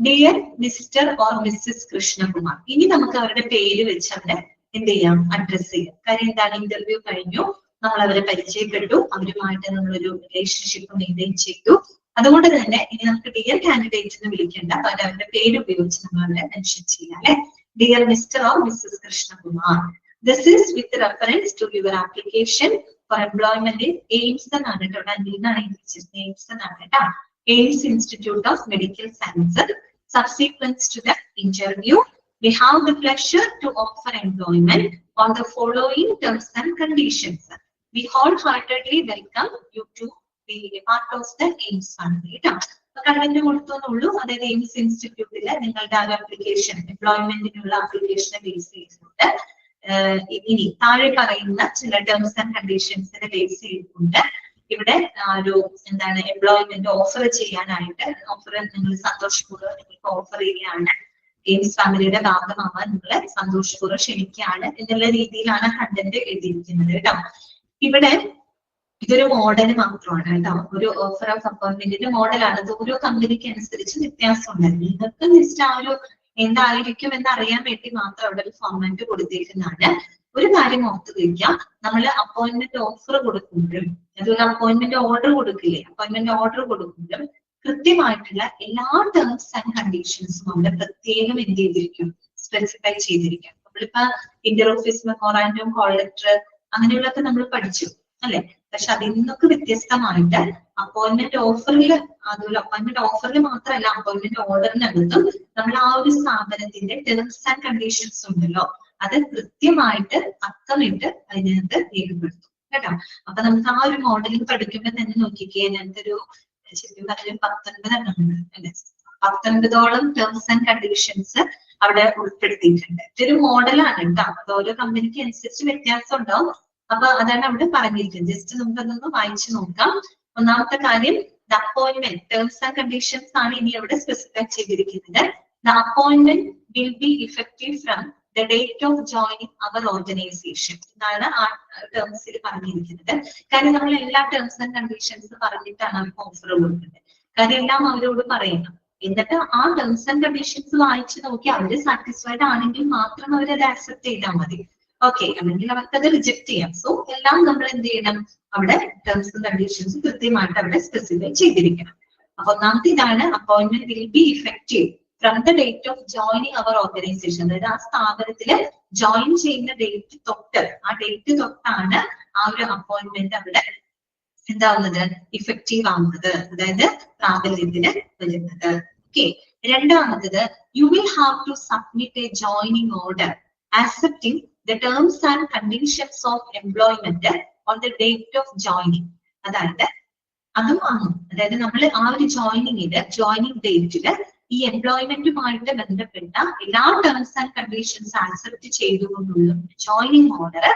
dear mister or missus Krishnakumar, ഇനി നമുക്ക് അവരുടെ പേര് വെച്ച് അവിടെ എന്ത് ചെയ്യാം? അഡ്രസ് ചെയ്യാം. കാര്യം എന്താണ്? ഇന്റർവ്യൂ കഴിഞ്ഞു, നമ്മൾ അവരെ പരിചയപ്പെട്ടു, അവരുമായിട്ട് നമ്മളൊരു റിലേഷൻഷിപ്പ് മെയിൻറ്റെയിൻ ചെയ്തു. അതുകൊണ്ട് തന്നെ ഇനി നമുക്ക് ഡിയർ കാൻഡിഡേറ്റ് എന്ന് വിളിക്കേണ്ട, പകരം അവരുടെ പേര് ഉപയോഗിച്ച് നമ്മൾ അവരെ മെൻഷൻ ചെയ്യാം അല്ലെ. Dear mister or missus Krishnakumar, this is with reference to your application for employment in AIIMS എന്നാണ് കേട്ടോ. എന്നാണ് എയിംസ് എന്നാണ് കേട്ടോ. AIIMS institute of medical sciences. Subsequence to the interview, we have the pleasure to offer employment on the following terms and conditions. We wholeheartedly welcome you to be a part of the AIMS family. Content കൊടുത്തോന്നുള്ളൂ. അതായത് എയിംസ് ഇൻസ്റ്റിറ്റ്യൂട്ടില് നിങ്ങളുടെ ആ application, എംപ്ലോയ്മെന്റിനുള്ള ആപ്ലിക്കേഷനെ base ചെയ്തുകൊണ്ട് ഇനി താഴെ പറയുന്ന ചില ടേംസ് ആൻഡ് കണ്ടീഷൻസിനെ ബേസ് ചെയ്തുകൊണ്ട് ഇവിടെ ഒരു എന്താണ് എംപ്ലോയ്മെന്റ് ഓഫർ ചെയ്യാനായിട്ട് നിങ്ങൾ സന്തോഷപൂർവ്വം നിങ്ങൾക്ക് ഓഫർ ചെയ്യുകയാണ്. എയിംസ് ഫാമിലിയുടെ ഭാഗമാവാൻ നിങ്ങളെ സന്തോഷപൂർവ്വം ക്ഷണിക്കുകയാണ് എന്നുള്ള രീതിയിലാണ് കണ്ടന്റ് എഴുതിയിരിക്കുന്നത് കേട്ടോ. ഇവിടെ ഇതൊരു മോഡൽ മാത്രമാണ് കേട്ടോ. ഒരു ഓഫർ ഓഫ് അപ്പോയിന്റ്മെന്റിന്റെ മോഡലാണ്. ഇത് ഓരോ കമ്പനിക്ക് അനുസരിച്ച് വ്യത്യാസമുണ്ട്. നിങ്ങൾക്ക് ജസ്റ്റ് ആ ഒരു എന്തായിരിക്കും എന്ന് അറിയാൻ വേണ്ടി മാത്രം അവിടെ ഒരു ഫോർമാറ്റ് കൊടുത്തിരിക്കുന്നതാണ്. ഒരു കാര്യം ഓർത്ത് വയ്ക്കാം, നമ്മൾ അപ്പോയിന്റ്മെന്റ് ഓഫർ കൊടുക്കുമ്പോഴും അതുപോലെ അപ്പോയിന്റ്മെന്റ് ഓർഡർ കൊടുക്കില്ലേ, അപ്പോയിന്റ്മെന്റ് ഓർഡർ കൊടുക്കുമ്പോഴും കൃത്യമായിട്ടുള്ള എല്ലാ ടേംസ് ആൻഡ് കണ്ടീഷൻസും അവിടെ പ്രത്യേകം എന്ത് ചെയ്തിരിക്കും? സ്പെസിഫൈ ചെയ്തിരിക്കും. നമ്മളിപ്പോ Inter office memorandum, call letter അങ്ങനെയുള്ളതൊക്കെ നമ്മൾ പഠിച്ചു അല്ലെ. പക്ഷെ അതിൽ നിന്നൊക്കെ വ്യത്യസ്തമായിട്ട് അപ്പോയിന്റ്മെന്റ് ഓഫറിൽ, അതുപോലെ അപ്പോയിന്റ്മെന്റ് ഓഫറിൽ മാത്രമല്ല അപ്പോയിന്റ്മെന്റ് ഓർഡറിനകത്തും നമ്മൾ ആ ഒരു സ്ഥാപനത്തിന്റെ ടേംസ് ആൻഡ് കണ്ടീഷൻസ് ഉണ്ടല്ലോ, അത് കൃത്യമായിട്ട് അക്കമിട്ട് അതിനകത്ത് രേഖപ്പെടുത്തും കേട്ടോ. അപ്പൊ നമുക്ക് ആ ഒരു മോഡലിൽ പഠിക്കുമ്പോൾ തന്നെ നോക്കിക്കേ, അതിനകത്ത് ഒരു ശരിക്കും പറഞ്ഞാൽ 19 അല്ലെ, 19ഓളം ടേംസ് ആൻഡ് കണ്ടീഷൻസ് അവിടെ ഉൾപ്പെടുത്തിയിട്ടുണ്ട്. ഇതൊരു മോഡലാണ് കേട്ടോ. അത് ഓരോ കമ്പനിക്ക് അനുസരിച്ച് വ്യത്യാസം ഉണ്ടാവും. അപ്പൊ അതാണ് അവിടെ പറഞ്ഞിരിക്കുന്നത്. ജസ്റ്റ് നമുക്ക് അതൊന്ന് വായിച്ചു നോക്കാം. ഒന്നാമത്തെ കാര്യം, the appointment terms and conditions ആണ് ഇനി അവിടെ സ്പെസിഫൈ ചെയ്തിരിക്കുന്നത്. The appointment will be effective from the date of joining our organisation എന്നാണ് ആ ടേംസിൽ പറഞ്ഞിരിക്കുന്നത്. കാര്യം നമ്മൾ എല്ലാ ടേംസ് ആൻഡ് കണ്ടീഷൻസ് പറഞ്ഞിട്ടാണ് അവർക്ക് ഓഫർ കൊടുക്കുന്നത്. കാര്യം എല്ലാം അവരോട് പറയണം. എന്നിട്ട് ആ ടേംസ് ആൻഡ് കണ്ടീഷൻസ് വായിച്ച് നോക്കി അവര് സാറ്റിസ്ഫൈഡ് ആണെങ്കിൽ മാത്രം അവരത് ആക്സെപ്റ്റ് ചെയ്താൽ മതി. ഓക്കെ, അല്ലെങ്കിൽ അവർക്കത് റിജക്ട് ചെയ്യാം. സോ എല്ലാം നമ്മൾ എന്ത് ചെയ്യണം? അവിടെ ടേംസ് ആൻഡ് കണ്ടീഷൻസ് കൃത്യമായിട്ട് അവിടെ സ്പെസിഫൈ ചെയ്തിരിക്കണം. അപ്പൊ ഒന്നാമത്തെ ഇതാണ്, appointment will be effective from the date of joining our organisation. അതായത് ആ സ്ഥാപനത്തില് ജോയിൻ ചെയ്യുന്ന ഡേറ്റ് തൊട്ട്, ആ ഡേറ്റ് തൊട്ടാണ് ആ ഒരു അപ്പോയിന്റ്മെന്റ് അവിടെ എന്താവുന്നത്? ഇഫക്റ്റീവ് ആവുന്നത്, അതായത് പ്രാബല്യത്തിന് വരുന്നത്. ഓക്കെ, രണ്ടാമത്തത്, you will have to submit a joining order accepting the terms and conditions of employment on the date of joining. അതായത് അതും വാങ്ങും. അതായത് നമ്മൾ ആ ഒരു ജോയിനിങ് ഡേറ്റില് ഈ എംപ്ലോയ്മെന്റുമായിട്ട് ബന്ധപ്പെട്ട എല്ലാ ടേംസ് ആൻഡ് കണ്ടീഷൻസ് ആക്സെപ്റ്റ് ചെയ്തുകൊണ്ടുള്ള ജോയിനിങ് ഓർഡർ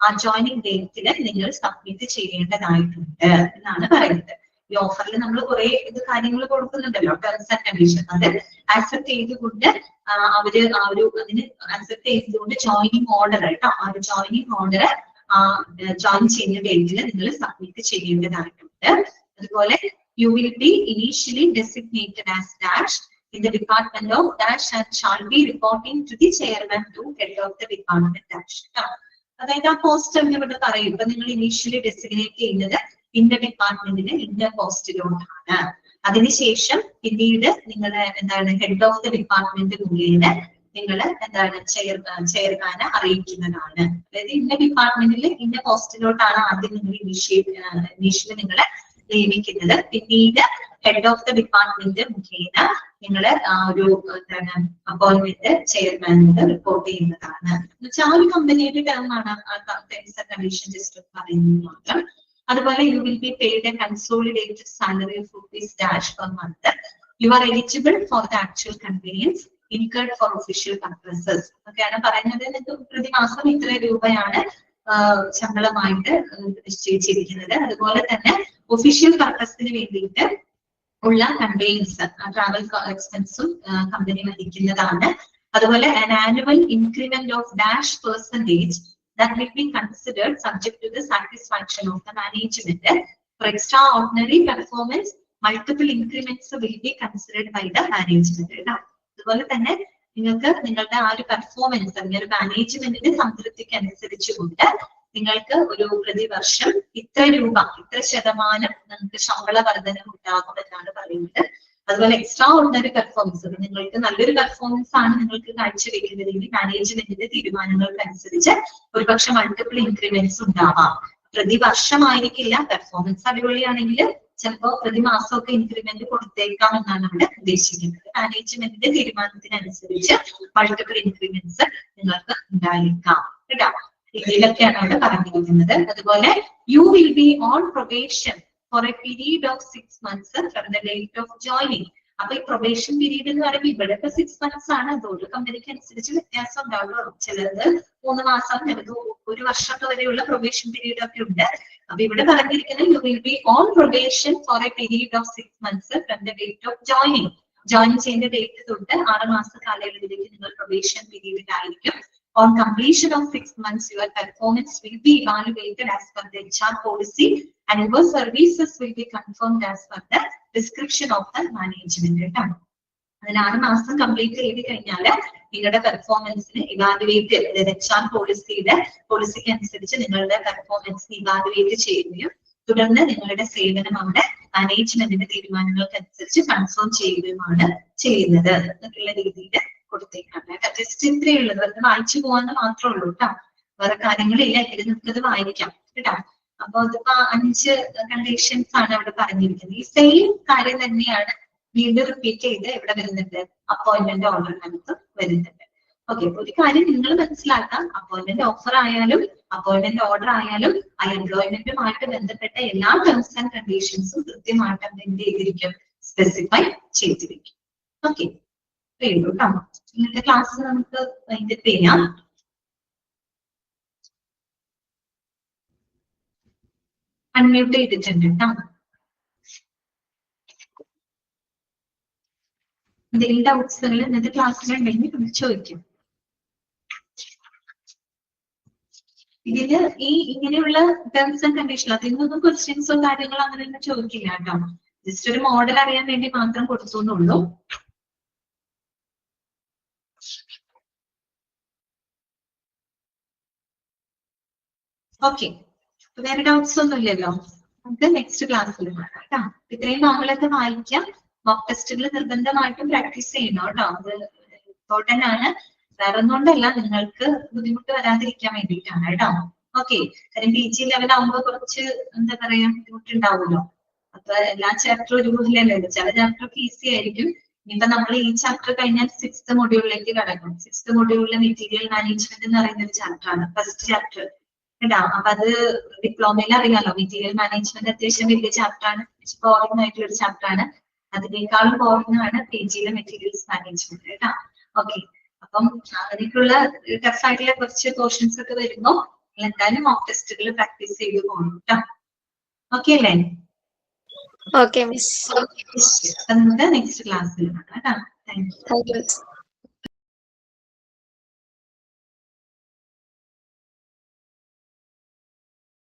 ആ ജോയിനിങ് ഡേറ്റിൽ നിങ്ങൾ സബ്മിറ്റ് ചെയ്യേണ്ടതായിട്ടുണ്ട് എന്നാണ് പറയുന്നത്. ഈ ഓഫറിൽ നമ്മൾ കുറെ കാര്യങ്ങൾ കൊടുക്കുന്നുണ്ടല്ലോ, ടേംസ് ആൻഡ് കണ്ടീഷൻ, അത് ആക്സെപ്റ്റ് ചെയ്തുകൊണ്ട് അവര് അതിന് ആക്സെപ്റ്റ് ചെയ്തുകൊണ്ട് ജോയിനിങ് ഓർഡർ കേട്ടോ, ആ ഒരു ജോയിനിങ് ഓർഡർ ജോയിൻ ചെയ്യുന്ന ഡേറ്റിൽ നിങ്ങൾ സബ്മിറ്റ് ചെയ്യേണ്ടതായിട്ടുണ്ട്. അതുപോലെ you will be initially designated as dash in the department of dash and shall be reporting to the chairman to head of the department dash. അതായത് ആ post ഇവിടെ പറയും, ഇപ്പൊ നിങ്ങൾ ഇനീഷ്യലി ഡെസിഗ്നേറ്റ് ചെയ്യുന്നത് ഇന്ന ഡിപ്പാർട്ട്മെന്റിന് ഇന്ന പോസ്റ്റിലോട്ടാണ്. അതിനുശേഷം പിന്നീട് നിങ്ങളെ എന്താണ് ഹെഡ് ഓഫ് ദ ഡിപ്പാർട്ട്മെന്റ് മുഖേന നിങ്ങൾ എന്താണ് ചെയർമാനെ അറിയിക്കുന്നതാണ്. അതായത് ഇന്ന ഡിപ്പാർട്ട്മെന്റിൽ ഇന്ന പോസ്റ്റിലോട്ടാണ് ആദ്യം നിങ്ങൾ ഇനീഷ്യലി നിങ്ങളെ നിയമിക്കുന്നത്. പിന്നീട് ഹെഡ് ഓഫ് ദ ഡിപ്പാർട്ട്മെന്റ് മുഖേന നിങ്ങള് ഒരു എന്താണ് അപ്പോയിന്റ്മെന്റ് ചെയർമാനോട് റിപ്പോർട്ട് ചെയ്യുന്നതാണ്. എന്നുവെച്ചാൽ ആ ഒരു കമ്പനിയുടെ ടേം ആണ് ടേംസ് ആൻഡ് കണ്ടീഷൻ ജസ്റ്റ് പറയുന്നത് മാത്രം. അതുപോലെ you will be paid A consolidated salary of ₹dash per month. You are eligible for the actual convenience incurred four official purposes ഒക്കെയാണ് പറയുന്നത്. പ്രതിമാസം ഇത്ര രൂപയാണ് ശമ്പളമായിട്ട് നിശ്ചയിച്ചിരിക്കുന്നത്. അതുപോലെ തന്നെ ഒഫീഷ്യൽ പർപ്പസിന് വേണ്ടിയിട്ട് ഉള്ള കൺവെയൻസ് ട്രാവൽ എക്സ്പെൻസും കമ്പനി വഹിക്കുന്നതാണ്. അതുപോലെ an annual increment of dash percentage that will be considered subject to the satisfaction of the management. For extraordinary performance, multiple increments will be considered by the management. അതുപോലെ തന്നെ നിങ്ങൾക്ക് നിങ്ങളുടെ ആ ഒരു performance അല്ലെങ്കിൽ ഒരു മാനേജ്മെന്റിന്റെ സംതൃപ്തിക്ക് അനുസരിച്ചുകൊണ്ട് നിങ്ങൾക്ക് ഒരു പ്രതിവർഷം ഇത്ര രൂപ, ഇത്ര ശതമാനം നിങ്ങൾക്ക് ശമ്പള വർധനം ഉണ്ടാകുമെന്നാണ് പറയുന്നത്. അതുപോലെ എക്സ്ട്രാ ഓർഡിനറി പെർഫോമൻസ്, നിങ്ങൾക്ക് നല്ലൊരു പെർഫോമൻസ് ആണ് നിങ്ങൾക്ക് കാഴ്ചവെക്കുന്നതെങ്കിൽ മാനേജ്മെന്റിന്റെ തീരുമാനങ്ങൾക്ക് അനുസരിച്ച് ഒരുപക്ഷെ മൾട്ടിപ്പിൾ ഇൻക്രിമെന്റ്സ് ഉണ്ടാവാം. പ്രതിവർഷമായിരിക്കില്ല. പെർഫോമൻസ് അടിപൊളിയാണെങ്കിൽ ചിലപ്പോൾ പ്രതിമാസമൊക്കെ ഇൻക്രിമെന്റ് കൊടുത്തേക്കാം എന്നാണ് ഇവിടെ ഉദ്ദേശിക്കുന്നത്. മാനേജ്മെന്റിന്റെ തീരുമാനത്തിനനുസരിച്ച് മൾട്ടിപ്പിൾ ഇൻക്രിമെന്റ്സ് നിങ്ങൾക്ക് ഉണ്ടായിരിക്കാം കേട്ടോ. ഇതിലൊക്കെയാണ് അവിടെ പറഞ്ഞിരിക്കുന്നത്. അതുപോലെ you will be on probation for A period of 6 months from the date of joining. അപ്പൊ ഈ പ്രൊബേഷൻ പീരീഡ് എന്ന് പറയുമ്പോൾ ഇവിടെ ഇപ്പൊ 6 months ആണ്. അത് ഒരു കമ്പനിക്ക് അനുസരിച്ച് വ്യത്യാസം ഉണ്ടാവുള്ളൂ. ചിലത് 3 മാസം, ചിലത് 1 വർഷമൊക്കെ വരെയുള്ള പ്രൊബേഷൻ പീരീഡ് ഒക്കെ ഉണ്ട്. അപ്പൊ ഇവിടെ പറഞ്ഞിരിക്കുന്നത് you will be on probation for A period of 6 months from the date of joining. Join ചെയ്യുന്ന ഡേറ്റ് തൊട്ട് 6 മാസ കാലയളവിലേക്ക് നിങ്ങൾ probation പീരീഡിലായിരിക്കും. On completion of 6 months, your performance will be evaluated as per the HR policy and your services will be confirmed as per the description of the management. അതിന് 6 മാസം complete ചെയ്ത് കഴിഞ്ഞാൽ നിങ്ങളുടെ പെർഫോമൻസിന് evaluate, അതായത് HR പോളിസിക്ക് അനുസരിച്ച് നിങ്ങളുടെ പെർഫോമൻസിന് evaluate ചെയ്യുകയും തുടർന്ന് നിങ്ങളുടെ സേവനം അവിടെ മാനേജ്മെന്റിന്റെ തീരുമാനങ്ങൾക്ക് അനുസരിച്ച് കൺഫേം ചെയ്യുകയുമാണ് ചെയ്യുന്നത് എന്നുള്ള രീതിയിൽ കൊടുത്തേക്കാണ്. ജസ്റ്റ് ഇത്രയേ ഉള്ളൂ, വെറുതെ വായിച്ചു പോകാന്ന് മാത്രമേ ഉള്ളൂ കേട്ടോ. വേറെ കാര്യങ്ങളില്ല, ഇത് നമുക്കത് വായിക്കാം കേട്ടോ. അപ്പൊ അതിപ്പോ 5 കണ്ടീഷൻസ് ആണ് അവിടെ പറഞ്ഞിരിക്കുന്നത്. ഈ സെയിം കാര്യം തന്നെയാണ് വീണ്ടും റിപ്പീറ്റ് ചെയ്ത് ഇവിടെ വരുന്നുണ്ട്. അപ്പോയിന്റ്മെന്റ് ഓർഡർ നമുക്ക് വരുന്നുണ്ട്. ഓക്കെ, ഒരു കാര്യം നിങ്ങൾ മനസ്സിലാക്കാം, അപ്പോയിന്റ്മെന്റ് ഓഫർ ആയാലും അപ്പോയിന്റ്മെന്റ് ഓർഡർ ആയാലും ആ എംപ്ലോയ്മെന്റുമായിട്ട് ബന്ധപ്പെട്ട എല്ലാ ടേംസ് ആൻഡ് കണ്ടീഷൻസും കൃത്യമായിട്ട് എന്ത് ചെയ്തിരിക്കും, സ്പെസിഫൈ ചെയ്തിരിക്കും. ഓക്കെ, കേട്ടോ. ഇന്നത്തെ ക്ലാസ് നമുക്ക് വൈൻഡപ്പ് ചെയ്യാം. അൺമ്യൂട്ട് ചെയ്തിട്ടുണ്ട് കേട്ടോ. എന്തെങ്കിലും ഡൗട്ട്സുകൾ ഇന്നത്തെ ക്ലാസ്സിലുണ്ടെങ്കിൽ ചോദിക്കും. ഇതില് ഇങ്ങനെയുള്ള ടേംസ് ആൻഡ് കണ്ടീഷൻ അതിനൊന്നും ക്വസ്റ്റ്യൻസോ കാര്യങ്ങളോ അങ്ങനെയൊന്നും ചോദിക്കില്ല കേട്ടോ. ജസ്റ്റ് ഒരു മോഡൽ അറിയാൻ വേണ്ടി മാത്രം കൊടുത്തു എന്നുള്ളൂ. ഓക്കെ, വേറെ ഡൗട്ട്സ് ഒന്നും ഇല്ലല്ലോ. നമുക്ക് നെക്സ്റ്റ് ക്ലാസ്സിൽ കേട്ടോ. ഇത്രയും നമ്മളൊക്കെ വായിക്കാം. മോക്ക് ടെസ്റ്റുകൾ നിർബന്ധമായിട്ടും പ്രാക്ടീസ് ചെയ്യണം കേട്ടോ. അത് ഇമ്പോർട്ടന്റ് ആണ്. വേറെ ഒന്നുകൊണ്ടല്ല, നിങ്ങൾക്ക് ബുദ്ധിമുട്ട് വരാതിരിക്കാൻ വേണ്ടിയിട്ടാണ് കേട്ടോ. ഓക്കെ, കാര്യം PG ലെവൽ ആകുമ്പോൾ കുറച്ച് എന്താ പറയാ ബുദ്ധിമുട്ടുണ്ടാവുമല്ലോ. അപ്പൊ എല്ലാ ചാപ്റ്ററും ഒരുപോലെയല്ലോ. ചില ചാപ്റ്റർ ഈസി ആയിരിക്കും. ഇനിയിപ്പോ നമ്മൾ ഈ ചാപ്റ്റർ കഴിഞ്ഞാൽ 6th മൊഡ്യൂളിലേക്ക് കടക്കും. 6th മൊഡ്യൂളിലെ മെറ്റീരിയൽ മാനേജ്മെന്റ് എന്ന് പറയുന്ന ഒരു ചാപ്റ്റർ ആണ്, ഫസ്റ്റ് ചാപ്റ്റർ കേട്ടോ. അപ്പൊ അത് ഡിപ്ലോമയിൽ അറിയാലോ, മെറ്റീരിയൽ മാനേജ്മെന്റ് അത്യാവശ്യം വലിയ ചാപ്റ്റർ ആണ്, ബോറിംഗ് ആയിട്ടുള്ള ഒരു ചാപ്റ്റർ ആണ്. അതിനേക്കാളും പോർഷനാണ് പി ജിയിലെ മെറ്റീരിയൽസ് മാനേജ്മെന്റ് കേട്ടോ. ഓക്കെ, അപ്പം അതിലേക്കുള്ള ടഫ് ആയിട്ടുള്ള കുറച്ച് പോർഷൻസ് ഒക്കെ വരുമ്പോ എന്തായാലും മോക്ക് ടെസ്റ്റുകൾ പ്രാക്ടീസ് ചെയ്ത് പോകണം കേട്ടോ. ഓക്കെ അല്ലേ? Okay miss. അപ്പൊ നമുക്ക് നെക്സ്റ്റ് ക്ലാസ്സിൽ കാണാം കേട്ടോ. Thank you. Thank you miss.